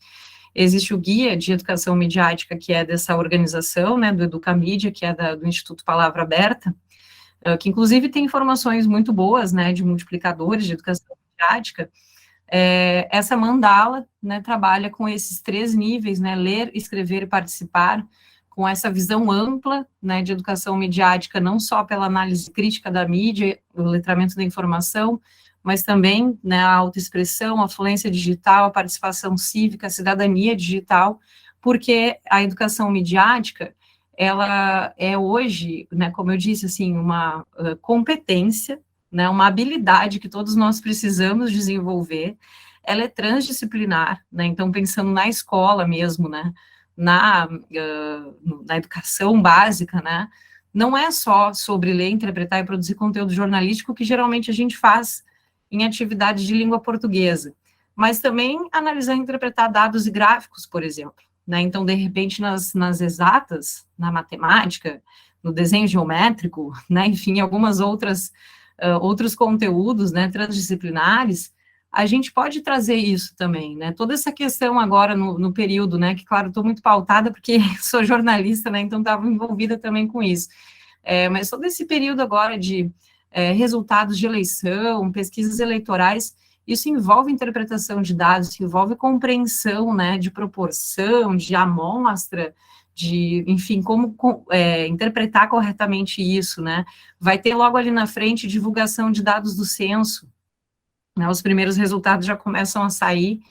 Existe o guia de educação midiática, que é dessa organização, né, do Educamídia, que é do Instituto Palavra Aberta, que inclusive tem informações muito boas, né, de multiplicadores de educação midiática. Essa mandala, né, trabalha com esses 3 níveis, né, ler, escrever e participar, com essa visão ampla, né, de educação midiática, não só pela análise crítica da mídia, o letramento da informação, mas também, né, a autoexpressão, a fluência digital, a participação cívica, a cidadania digital, porque a educação midiática, ela é hoje, né, como eu disse, assim, uma competência, né, uma habilidade que todos nós precisamos desenvolver, ela é transdisciplinar, né, então pensando na escola mesmo, né, na educação básica, né, não é só sobre ler, interpretar e produzir conteúdo jornalístico, que geralmente a gente faz em atividades de língua portuguesa, mas também analisar e interpretar dados e gráficos, por exemplo, né, então, de repente, nas exatas, na matemática, no desenho geométrico, né, enfim, algumas outros conteúdos, né, transdisciplinares, a gente pode trazer isso também, né, toda essa questão agora no período, né, que, claro, estou muito pautada porque sou jornalista, né, então estava envolvida também com isso, mas todo esse período agora de resultados de eleição, pesquisas eleitorais, isso envolve interpretação de dados, envolve compreensão, né, de proporção, de amostra, de, enfim, como interpretar corretamente isso, né, vai ter logo ali na frente divulgação de dados do censo, né, os primeiros resultados já começam a sair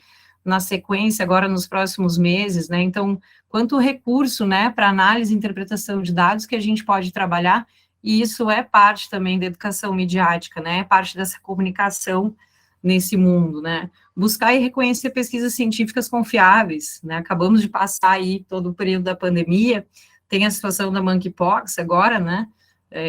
na sequência, agora nos próximos meses, né, então, quanto recurso, né, para análise e interpretação de dados que a gente pode trabalhar, e isso é parte também da educação midiática, né, é parte dessa comunicação nesse mundo, né, buscar e reconhecer pesquisas científicas confiáveis, né, acabamos de passar aí todo o período da pandemia, tem a situação da monkeypox agora, né,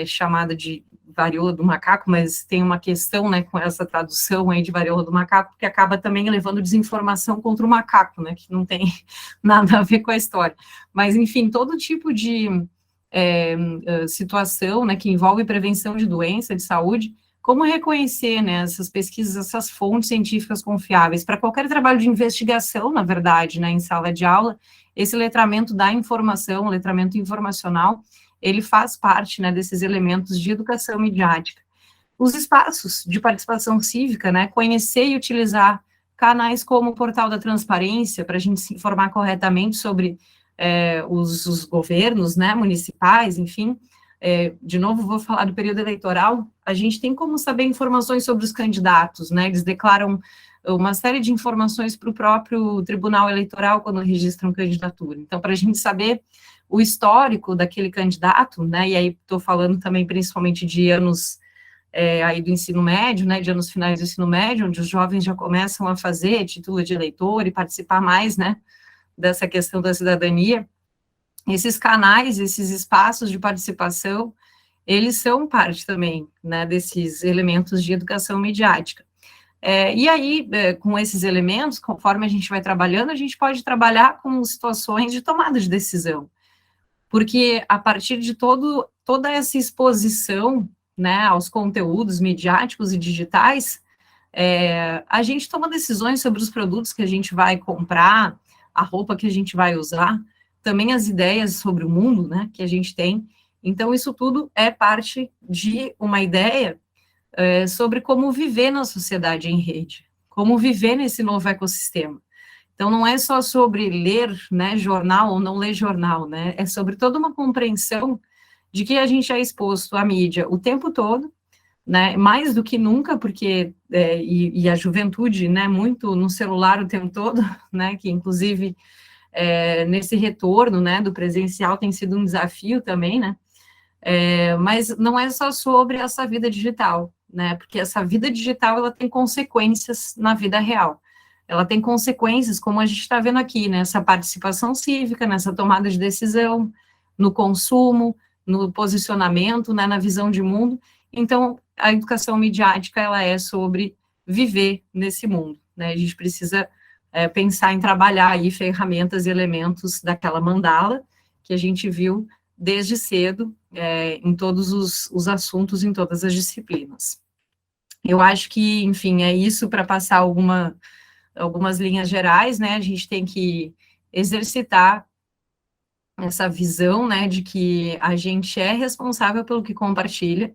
chamada de varíola do macaco, mas tem uma questão, né, com essa tradução aí de varíola do macaco, que acaba também levando desinformação contra o macaco, né, que não tem nada a ver com a história, mas, enfim, todo tipo de situação, né, que envolve prevenção de doença, de saúde, como reconhecer, né, essas pesquisas, essas fontes científicas confiáveis, para qualquer trabalho de investigação, na verdade, né, em sala de aula, esse letramento da informação, letramento informacional, ele faz parte, né, desses elementos de educação midiática. Os espaços de participação cívica, né, conhecer e utilizar canais como o Portal da Transparência, para a gente se informar corretamente sobre os governos, né, municipais, enfim, de novo vou falar do período eleitoral, a gente tem como saber informações sobre os candidatos, né, eles declaram uma série de informações para o próprio Tribunal Eleitoral quando registram candidatura, então para a gente saber o histórico daquele candidato, né, e aí estou falando também principalmente de anos aí do ensino médio, né, de anos finais do ensino médio, onde os jovens já começam a fazer título de eleitor e participar mais, né, dessa questão da cidadania, esses canais, esses espaços de participação, eles são parte também, né, desses elementos de educação midiática. E aí, com esses elementos, conforme a gente vai trabalhando, a gente pode trabalhar com situações de tomada de decisão, porque a partir de toda essa exposição, né, aos conteúdos midiáticos e digitais, a gente toma decisões sobre os produtos que a gente vai comprar, a roupa que a gente vai usar, também as ideias sobre o mundo, né, que a gente tem. Então, isso tudo é parte de uma ideia sobre como viver na sociedade em rede, como viver nesse novo ecossistema. Então, não é só sobre ler, né, jornal ou não ler jornal, né, é sobre toda uma compreensão de que a gente é exposto à mídia o tempo todo, né, mais do que nunca, porque, e a juventude, né, muito no celular o tempo todo, né, que inclusive nesse retorno, né, do presencial tem sido um desafio também, né, mas não é só sobre essa vida digital, né, porque essa vida digital, ela tem consequências na vida real, ela tem consequências, como a gente está vendo aqui, nessa participação cívica, nessa tomada de decisão, no consumo, no posicionamento, né, na visão de mundo. Então, a educação midiática, ela é sobre viver nesse mundo, né, a gente precisa pensar em trabalhar aí ferramentas e elementos daquela mandala que a gente viu desde cedo, em todos os assuntos, em todas as disciplinas. Eu acho que, enfim, é isso para passar algumas linhas gerais, né, a gente tem que exercitar essa visão, né, de que a gente é responsável pelo que compartilha.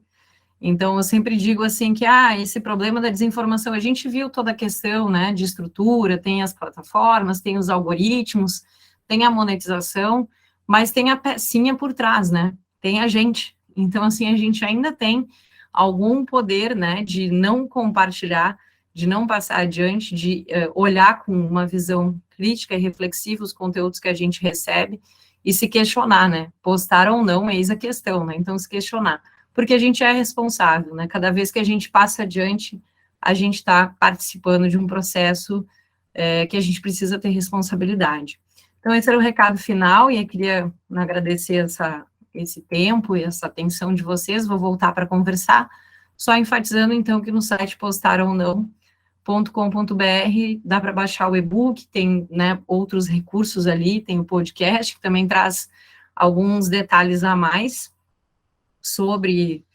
Então, eu sempre digo assim que, esse problema da desinformação, a gente viu toda a questão, né, de estrutura, tem as plataformas, tem os algoritmos, tem a monetização, mas tem a pecinha por trás, né, tem a gente. Então, assim, a gente ainda tem algum poder, né, de não compartilhar, de não passar adiante, de olhar com uma visão crítica e reflexiva os conteúdos que a gente recebe e se questionar, né, postar ou não, eis a questão, né, então se questionar. Porque a gente é responsável, né? Cada vez que a gente passa adiante, a gente está participando de um processo que a gente precisa ter responsabilidade. Então, esse era o recado final, e eu queria agradecer esse tempo e essa atenção de vocês. Vou voltar para conversar, só enfatizando, então, que no site postarononão.com.br dá para baixar o e-book, tem, né, outros recursos ali, tem o podcast, que também traz alguns detalhes a mais sobre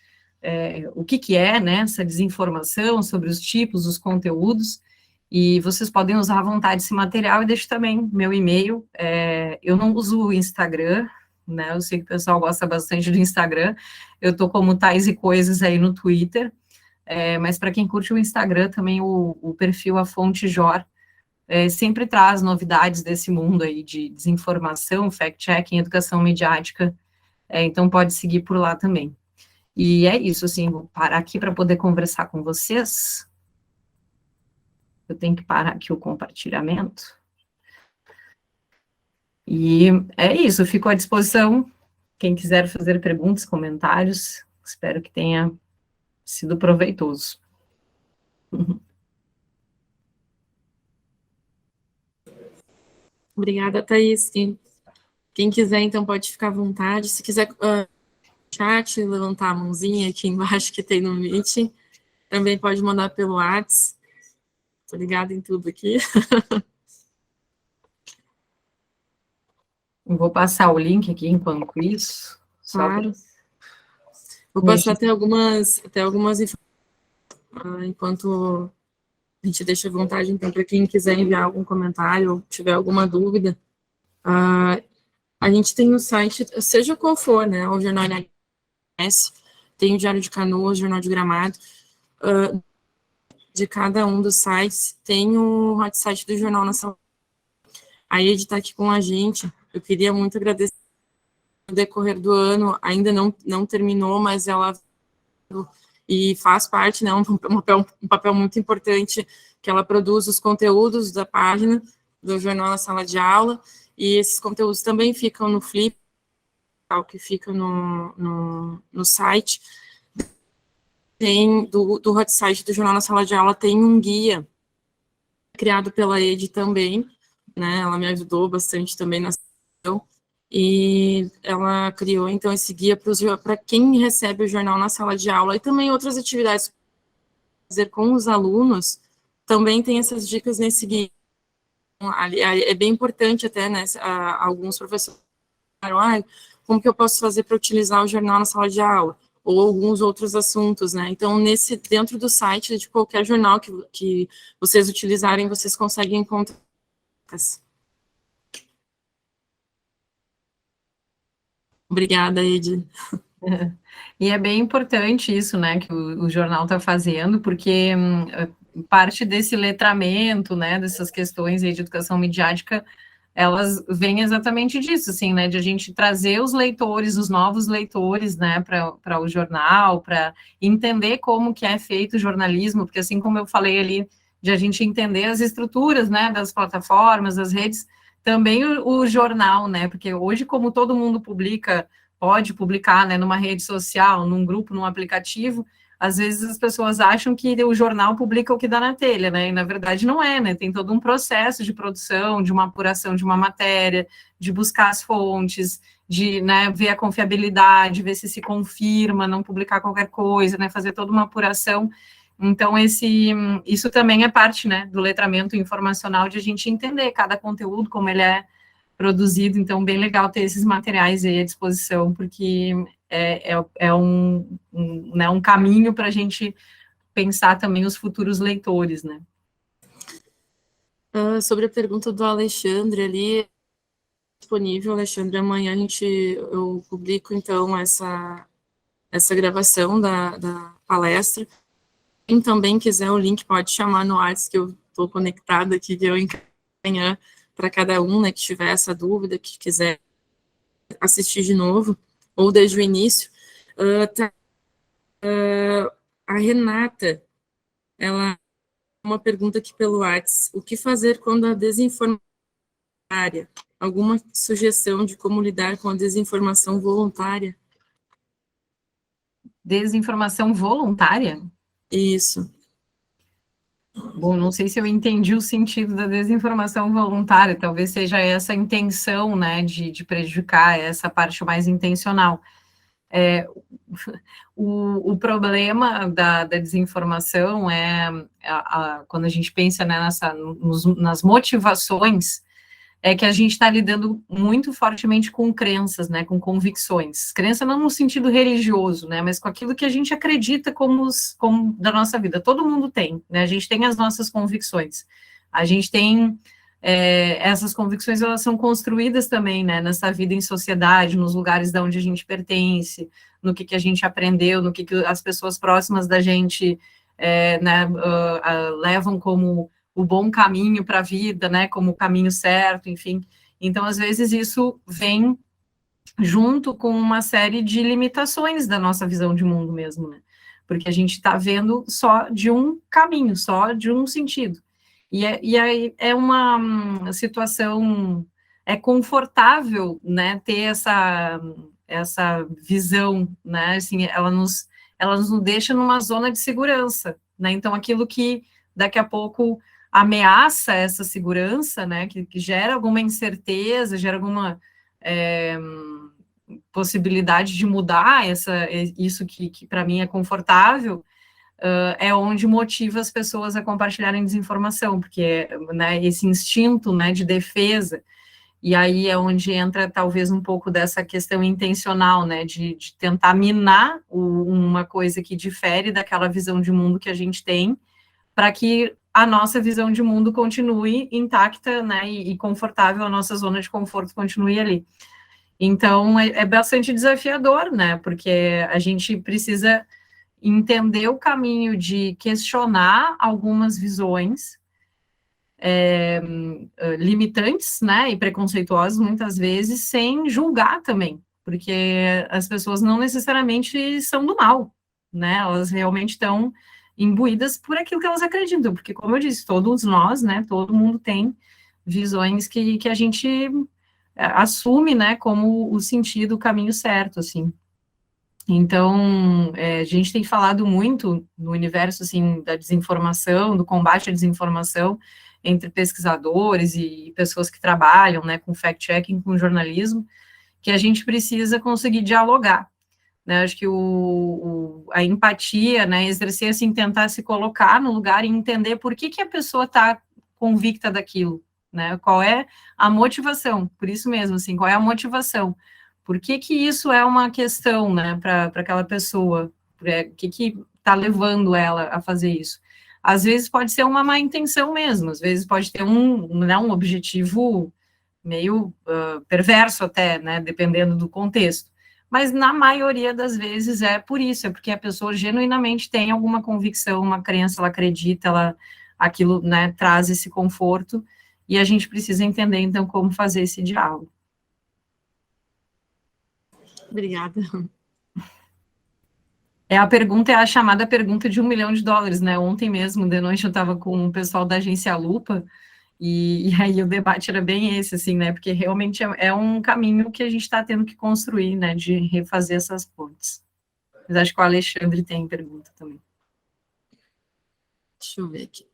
o que é, né, essa desinformação, sobre os tipos, os conteúdos, e vocês podem usar à vontade esse material, e deixo também meu e-mail. Eu não uso o Instagram, né, eu sei que o pessoal gosta bastante do Instagram, eu tô como Tais e Coisas aí no Twitter, mas para quem curte o Instagram, também o perfil A Fonte Jor, sempre traz novidades desse mundo aí de desinformação, fact-checking, educação midiática, então pode seguir por lá também. E é isso, assim, vou parar aqui para poder conversar com vocês. Eu tenho que parar aqui o compartilhamento. E é isso, fico à disposição. Quem quiser fazer perguntas, comentários, espero que tenha sido proveitoso. Obrigada, Thaís. Quem quiser, então, pode ficar à vontade. Se quiser chat, levantar a mãozinha aqui embaixo que tem no Meet, também pode mandar pelo WhatsApp. Estou ligada em tudo aqui. Vou passar o link aqui enquanto isso. Claro. Vou passar até algumas informações, enquanto a gente deixa à vontade, então, para quem quiser enviar algum comentário ou tiver alguma dúvida. A gente tem o site, seja qual for, né, o Jornal NS, tem o Diário de Canoas, o Jornal de Gramado, de cada um dos sites, tem o hot site do Jornal Nacional. A Ed está aqui com a gente, eu queria muito agradecer no decorrer do ano, ainda não terminou, mas ela e faz parte, né, um papel muito importante, que ela produz os conteúdos da página do Jornal na Sala de Aula, e esses conteúdos também ficam no Flip, que fica no site. Tem, do hot site do Jornal na Sala de Aula, tem um guia criado pela Ed também, né, ela me ajudou bastante também na sessão, e ela criou, então, esse guia para quem recebe o jornal na sala de aula, e também outras atividades fazer com os alunos, também tem essas dicas nesse guia. É bem importante até, né, alguns professores falaram, como que eu posso fazer para utilizar o jornal na sala de aula? Ou alguns outros assuntos, né? Então, dentro do site de qualquer jornal que vocês utilizarem, vocês conseguem encontrar. Obrigada, Ed. E é bem importante isso, né, que o jornal está fazendo, porque parte desse letramento, né, dessas questões aí de educação midiática, elas vêm exatamente disso, assim, né, de a gente trazer os leitores, os novos leitores, né, para o jornal, para entender como que é feito o jornalismo, porque assim como eu falei ali, de a gente entender as estruturas, né, das plataformas, das redes, também o jornal, né, porque hoje, como todo mundo pode publicar, né, numa rede social, num grupo, num aplicativo, às vezes as pessoas acham que o jornal publica o que dá na telha, né, e na verdade não é, né, tem todo um processo de produção, de uma apuração de uma matéria, de buscar as fontes, de, né, ver a confiabilidade, ver se confirma, não publicar qualquer coisa, né, fazer toda uma apuração. Então, isso também é parte, né, do letramento informacional, de a gente entender cada conteúdo, como ele é produzido, então bem legal ter esses materiais aí à disposição, porque é né, um caminho para a gente pensar também os futuros leitores, né? Sobre a pergunta do Alexandre ali, disponível, Alexandre, amanhã eu publico, então, essa gravação da palestra. Quem também quiser o link pode chamar no WhatsApp, que eu estou conectada aqui, que eu encaminhar para cada um, né, que tiver essa dúvida, que quiser assistir de novo, ou desde o início. A Renata, ela uma pergunta aqui pelo WhatsApp: o que fazer quando a desinformação? Alguma sugestão de como lidar com a desinformação voluntária? Desinformação voluntária? Isso. Bom, não sei se eu entendi o sentido da desinformação voluntária, talvez seja essa intenção, né, de prejudicar, essa parte mais intencional. O problema da desinformação quando a gente pensa, né, nas motivações, é que a gente está lidando muito fortemente com crenças, né, com convicções. Crença não no sentido religioso, né, mas com aquilo que a gente acredita como da nossa vida. Todo mundo tem, né, a gente tem as nossas convicções. A gente tem essas convicções, elas são construídas também, né, nessa vida em sociedade, nos lugares de onde a gente pertence, no que a gente aprendeu, no que as pessoas próximas da gente né, levam como o bom caminho para a vida, né, como o caminho certo, enfim. Então, às vezes, isso vem junto com uma série de limitações da nossa visão de mundo mesmo, né? Porque a gente está vendo só de um caminho, só de um sentido. E aí é uma situação, é confortável, né, ter essa visão, né, assim, ela nos deixa numa zona de segurança, né, então aquilo que daqui a pouco ameaça essa segurança, né, que gera alguma incerteza, gera alguma possibilidade de mudar isso que para mim é confortável, é onde motiva as pessoas a compartilharem desinformação, porque né, esse instinto, né, de defesa, e aí é onde entra talvez um pouco dessa questão intencional, né, de tentar minar uma coisa que difere daquela visão de mundo que a gente tem, para que a nossa visão de mundo continue intacta, né, e confortável, a nossa zona de conforto continue ali. Então, é bastante desafiador, né, porque a gente precisa entender o caminho de questionar algumas visões limitantes, né, e preconceituosas, muitas vezes, sem julgar também, porque as pessoas não necessariamente são do mal, né, elas realmente estão imbuídas por aquilo que elas acreditam, porque, como eu disse, todos nós, né, todo mundo tem visões que a gente assume, né, como o sentido, o caminho certo, assim. Então, a gente tem falado muito no universo, assim, da desinformação, do combate à desinformação, entre pesquisadores e pessoas que trabalham, né, com fact-checking, com jornalismo, que a gente precisa conseguir dialogar, né, acho que a empatia, né, exercer, assim, tentar se colocar no lugar e entender por que a pessoa está convicta daquilo, né, qual é a motivação, por isso mesmo, assim, qual é a motivação, por que isso é uma questão, né, para aquela pessoa, o que está levando ela a fazer isso. Às vezes pode ser uma má intenção mesmo, às vezes pode ter um objetivo meio perverso até, né, dependendo do contexto. mas na maioria das vezes é por isso, é porque a pessoa genuinamente tem alguma convicção, uma crença, ela acredita, aquilo, né, traz esse conforto, e a gente precisa entender, então, como fazer esse diálogo. Obrigada. É a chamada pergunta de $1 milhão, né? Ontem mesmo, de noite, eu estava com o pessoal da agência Lupa, e aí o debate era bem esse, assim, né? Porque realmente é um caminho que a gente está tendo que construir, né? De refazer essas pontes. Mas acho que o Alexandre tem pergunta também. Deixa eu ver aqui.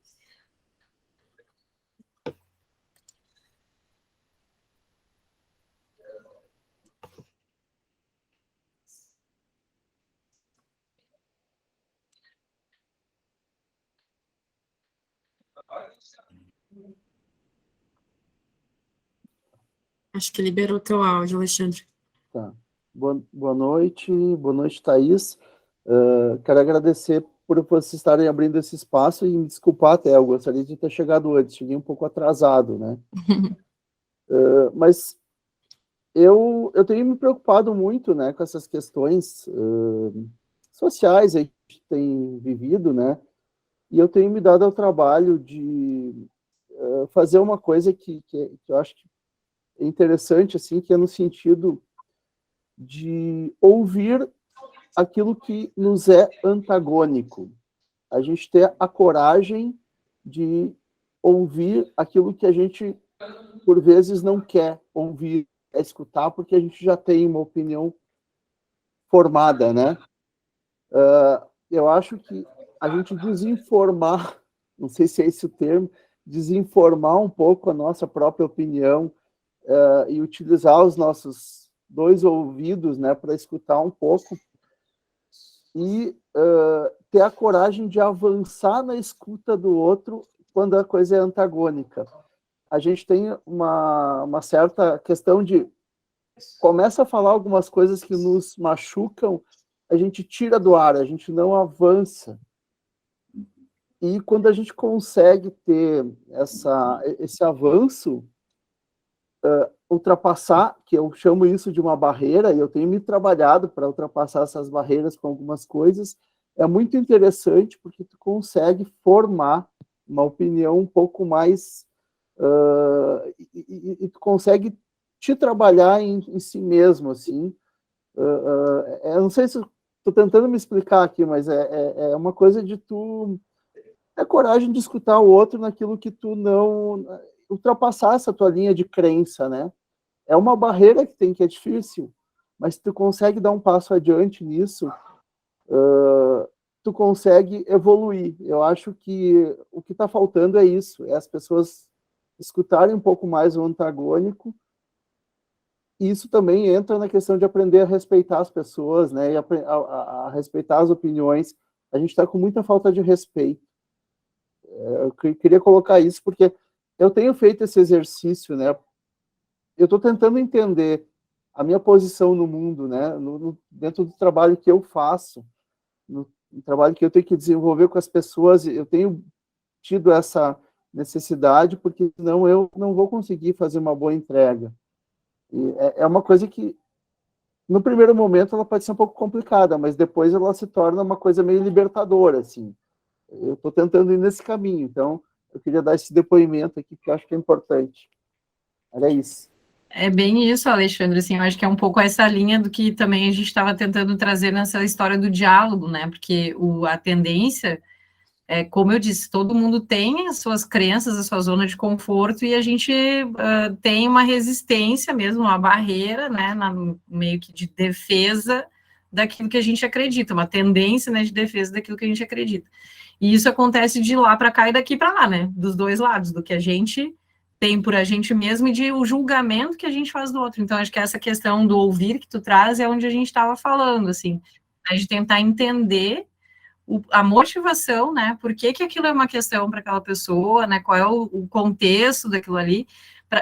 Acho que liberou teu áudio, Alexandre. Tá. Boa noite, Thaís. Quero agradecer por vocês estarem abrindo esse espaço e me desculpar até, eu gostaria de ter chegado antes, cheguei um pouco atrasado, né? Mas eu tenho me preocupado muito, né, com essas questões sociais aí que a gente tem vivido, né? E eu tenho me dado ao trabalho de fazer uma coisa que eu acho que é interessante, assim, que é no sentido de ouvir aquilo que nos é antagônico. A gente ter a coragem de ouvir aquilo que a gente, por vezes, não quer ouvir, é escutar, porque a gente já tem uma opinião formada, né? Eu acho que a gente desinformar, não sei se é esse o termo, desinformar um pouco a nossa própria opinião e utilizar os nossos dois ouvidos, né, para escutar um pouco e ter a coragem de avançar na escuta do outro quando a coisa é antagônica. A gente tem uma certa questão de começa a falar algumas coisas que nos machucam, a gente tira do ar, a gente não avança. E quando a gente consegue ter esse avanço, ultrapassar, que eu chamo isso de uma barreira, e eu tenho me trabalhado para ultrapassar essas barreiras com algumas coisas, é muito interessante porque tu consegue formar uma opinião um pouco mais e tu consegue te trabalhar em si mesmo, assim. Eu não sei se estou tentando me explicar aqui, mas é uma coisa de tu ter coragem de escutar o outro naquilo que tu não ultrapassar essa tua linha de crença, né? É uma barreira que é difícil, mas se tu consegue dar um passo adiante nisso, tu consegue evoluir. Eu acho que o que está faltando é isso, é as pessoas escutarem um pouco mais o antagônico, e isso também entra na questão de aprender a respeitar as pessoas, né, e a respeitar as opiniões. A gente está com muita falta de respeito. Eu queria colocar isso porque eu tenho feito esse exercício, né, eu estou tentando entender a minha posição no mundo, né, dentro do trabalho que eu faço, no trabalho que eu tenho que desenvolver com as pessoas, eu tenho tido essa necessidade, porque senão eu não vou conseguir fazer uma boa entrega. E é uma coisa que, no primeiro momento, ela pode ser um pouco complicada, mas depois ela se torna uma coisa meio libertadora, assim. Eu estou tentando ir nesse caminho, então eu queria dar esse depoimento aqui, que eu acho que é importante. Era isso. É bem isso, Alexandre, assim, eu acho que é um pouco essa linha do que também a gente estava tentando trazer nessa história do diálogo, né, porque a tendência, como eu disse, todo mundo tem as suas crenças, a sua zona de conforto, e a gente tem uma resistência mesmo, uma barreira, né, meio que de defesa daquilo que a gente acredita, uma tendência, né, de defesa daquilo que a gente acredita. E isso acontece de lá para cá e daqui para lá, né, dos dois lados, do que a gente tem por a gente mesmo e de o julgamento que a gente faz do outro. Então, acho que essa questão do ouvir que tu traz é onde a gente estava falando, assim, de tentar entender a motivação, né, por que aquilo é uma questão para aquela pessoa, né, qual é o contexto daquilo ali,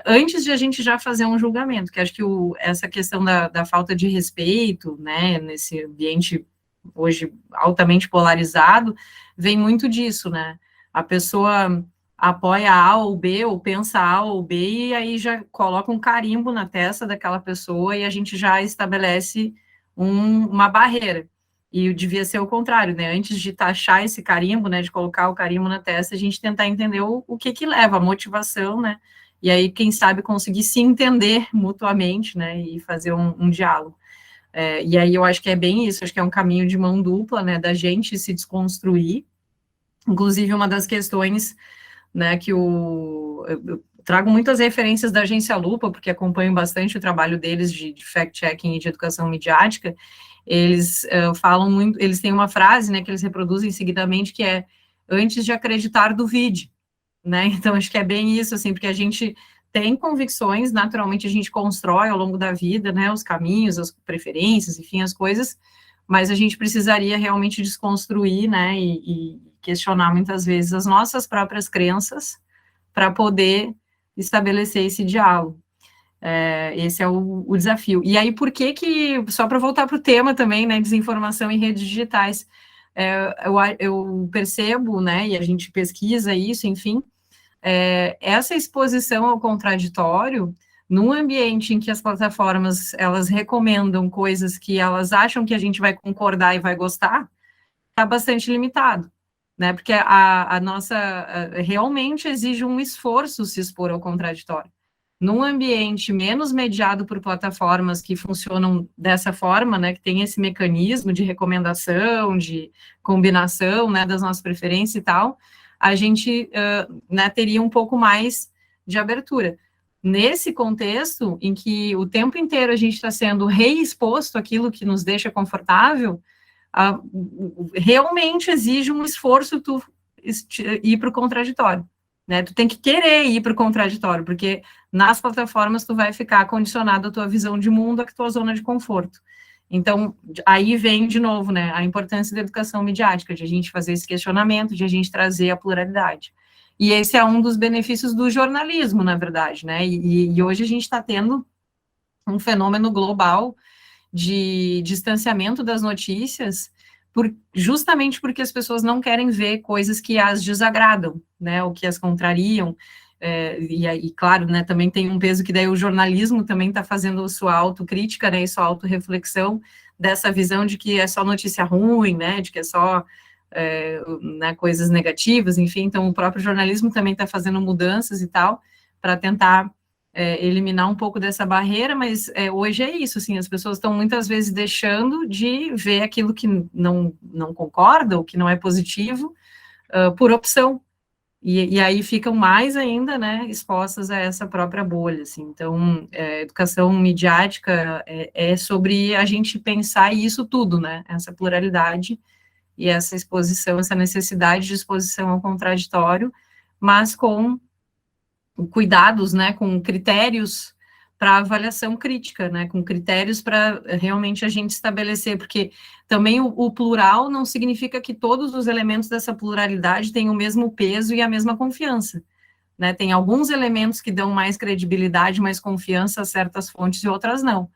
antes de a gente já fazer um julgamento, que acho que essa questão da falta de respeito, né, nesse ambiente hoje altamente polarizado, vem muito disso, né, a pessoa apoia A ou B, ou pensa A ou B, e aí já coloca um carimbo na testa daquela pessoa, e a gente já estabelece uma barreira. E devia ser o contrário, né? Antes de taxar esse carimbo, né, de colocar o carimbo na testa, a gente tentar entender o que leva, a motivação, né? E aí, quem sabe, conseguir se entender mutuamente, né, e fazer um diálogo. E aí eu acho que é bem isso, acho que é um caminho de mão dupla, né, da gente se desconstruir. Inclusive, uma das questões, né, que eu trago muitas referências da Agência Lupa, porque acompanho bastante o trabalho deles de fact-checking e de educação midiática. Eles falam muito, eles têm uma frase, né, que eles reproduzem seguidamente, que é: antes de acreditar, duvide, né? Então, acho que é bem isso, assim, porque a gente tem convicções, naturalmente a gente constrói ao longo da vida, né, os caminhos, as preferências, enfim, as coisas, mas a gente precisaria realmente desconstruir, né, e questionar muitas vezes as nossas próprias crenças para poder estabelecer esse diálogo. Esse é o desafio. E aí, por que, só para voltar para o tema também, né, desinformação em redes digitais, eu percebo, né, e a gente pesquisa isso, enfim, essa exposição ao contraditório, num ambiente em que as plataformas, elas recomendam coisas que elas acham que a gente vai concordar e vai gostar, está bastante limitado, né, porque a nossa, realmente exige um esforço se expor ao contraditório. Num ambiente menos mediado por plataformas que funcionam dessa forma, né, que tem esse mecanismo de recomendação, de combinação, né, das nossas preferências e tal, a gente, né, teria um pouco mais de abertura. Nesse contexto, em que o tempo inteiro a gente está sendo reexposto àquilo que nos deixa confortável, realmente exige um esforço tu ir para o contraditório, né? Tu tem que querer ir para o contraditório, porque nas plataformas tu vai ficar condicionado à tua visão de mundo, à tua zona de conforto. Então, aí vem de novo, né, a importância da educação midiática, de a gente fazer esse questionamento, de a gente trazer a pluralidade. E esse é um dos benefícios do jornalismo, na verdade, né? E hoje a gente está tendo um fenômeno global de distanciamento das notícias, justamente porque as pessoas não querem ver coisas que as desagradam, né, ou que as contrariam, e claro, né, também tem um peso que daí o jornalismo também está fazendo sua autocrítica, né, e sua autorreflexão dessa visão de que é só notícia ruim, né, de que é só né, coisas negativas, enfim, então o próprio jornalismo também está fazendo mudanças e tal, para tentar eliminar um pouco dessa barreira, mas hoje é isso, assim, as pessoas estão muitas vezes deixando de ver aquilo que não concorda, ou que não é positivo, por opção, e aí ficam mais ainda, né, expostas a essa própria bolha, assim. Então, educação midiática é sobre a gente pensar isso tudo, né, essa pluralidade e essa exposição, essa necessidade de exposição ao contraditório, mas com cuidados, né, com critérios para avaliação crítica, né, com critérios para realmente a gente estabelecer, porque também o plural não significa que todos os elementos dessa pluralidade têm o mesmo peso e a mesma confiança, né, tem alguns elementos que dão mais credibilidade, mais confiança a certas fontes e outras não,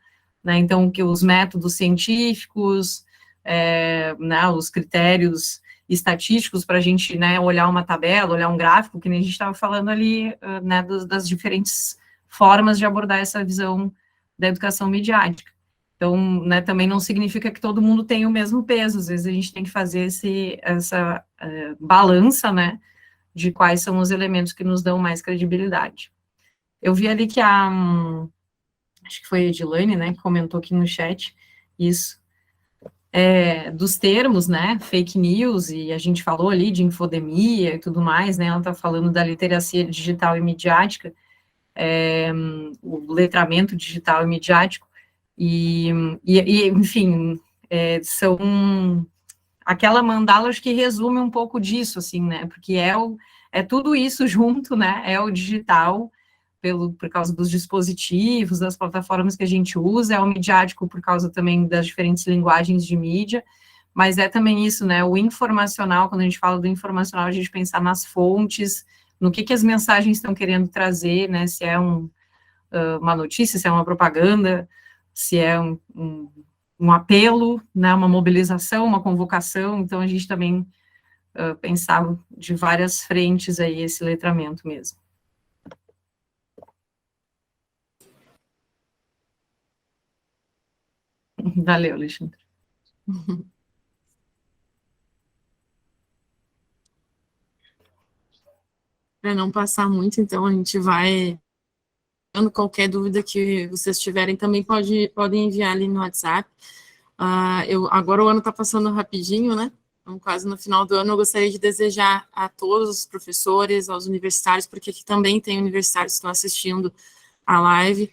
né, então que os métodos científicos, né, os critérios estatísticos para a gente, né, olhar uma tabela, olhar um gráfico, que nem a gente estava falando ali, né, das diferentes formas de abordar essa visão da educação midiática. Então, né, também não significa que todo mundo tem o mesmo peso, às vezes a gente tem que fazer essa balança, né, de quais são os elementos que nos dão mais credibilidade. Eu vi ali que acho que foi a Edilane, né, que comentou aqui no chat isso, dos termos, né, fake news, e a gente falou ali de infodemia e tudo mais, né, ela está falando da literacia digital e midiática, o letramento digital e midiático, e enfim, são aquela mandala, acho que resume um pouco disso, assim, né, porque é tudo isso junto, né, é o digital, por causa dos dispositivos, das plataformas que a gente usa, é o midiático por causa também das diferentes linguagens de mídia, mas é também isso, né, o informacional, quando a gente fala do informacional, a gente pensar nas fontes, no que as mensagens estão querendo trazer, né, se é uma notícia, se é uma propaganda, se é um apelo, né, uma mobilização, uma convocação, então a gente também pensava de várias frentes aí esse letramento mesmo. Valeu, Alexandre. Para não passar muito, então a gente vai... Qualquer dúvida que vocês tiverem, também podem enviar ali no WhatsApp. Agora o ano está passando rapidinho, né? Então, quase no final do ano, eu gostaria de desejar a todos os professores, aos universitários, porque aqui também tem universitários que estão assistindo a live,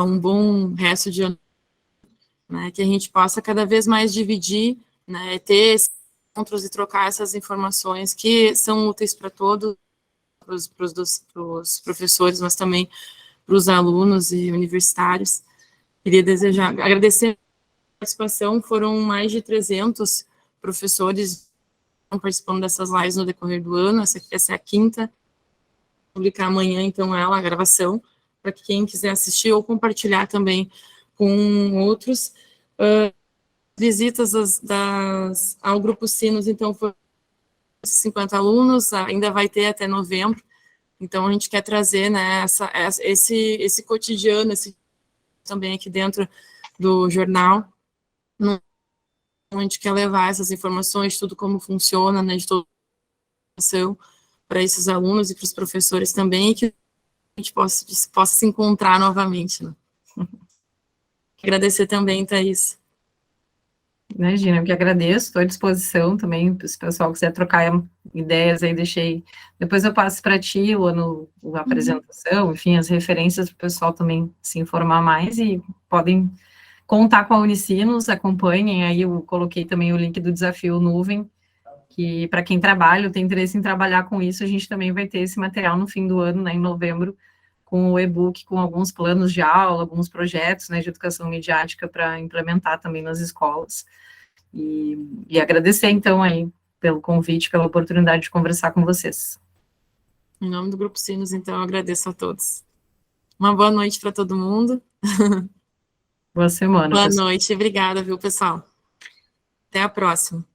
um bom resto de ano, né? Que a gente possa cada vez mais dividir, né? Ter esses encontros e trocar essas informações que são úteis para todos, para os professores, mas também para os alunos e universitários. Queria agradecer a participação, foram mais de 300 professores participando dessas lives no decorrer do ano, essa é a quinta, vou publicar amanhã, então, a gravação, para quem quiser assistir ou compartilhar também com outros. Visitas ao Grupo Sinos, então, foram 50 alunos, ainda vai ter até novembro. Então, a gente quer trazer, né, esse cotidiano, também aqui dentro do jornal, a gente quer levar essas informações, tudo como funciona, né, de toda a informação para esses alunos e para os professores também, e que a gente possa se encontrar novamente, né. Agradecer também, Thaís. Imagina, eu que agradeço, estou à disposição também, se o pessoal quiser trocar ideias aí, depois eu passo para ti a apresentação, enfim, as referências para o pessoal também se informar mais, e podem contar com a Unicinos, acompanhem, aí eu coloquei também o link do Desafio Nuvem, que para quem trabalha, ou tem interesse em trabalhar com isso, a gente também vai ter esse material no fim do ano, né, em novembro, com o e-book, com alguns planos de aula, alguns projetos, né, de educação midiática para implementar também nas escolas. E agradecer, então, aí, pelo convite, pela oportunidade de conversar com vocês. Em nome do Grupo Sinos, então, eu agradeço a todos. Uma boa noite para todo mundo. Boa semana, Boa pessoal. noite, obrigada, viu, pessoal? Até a próxima.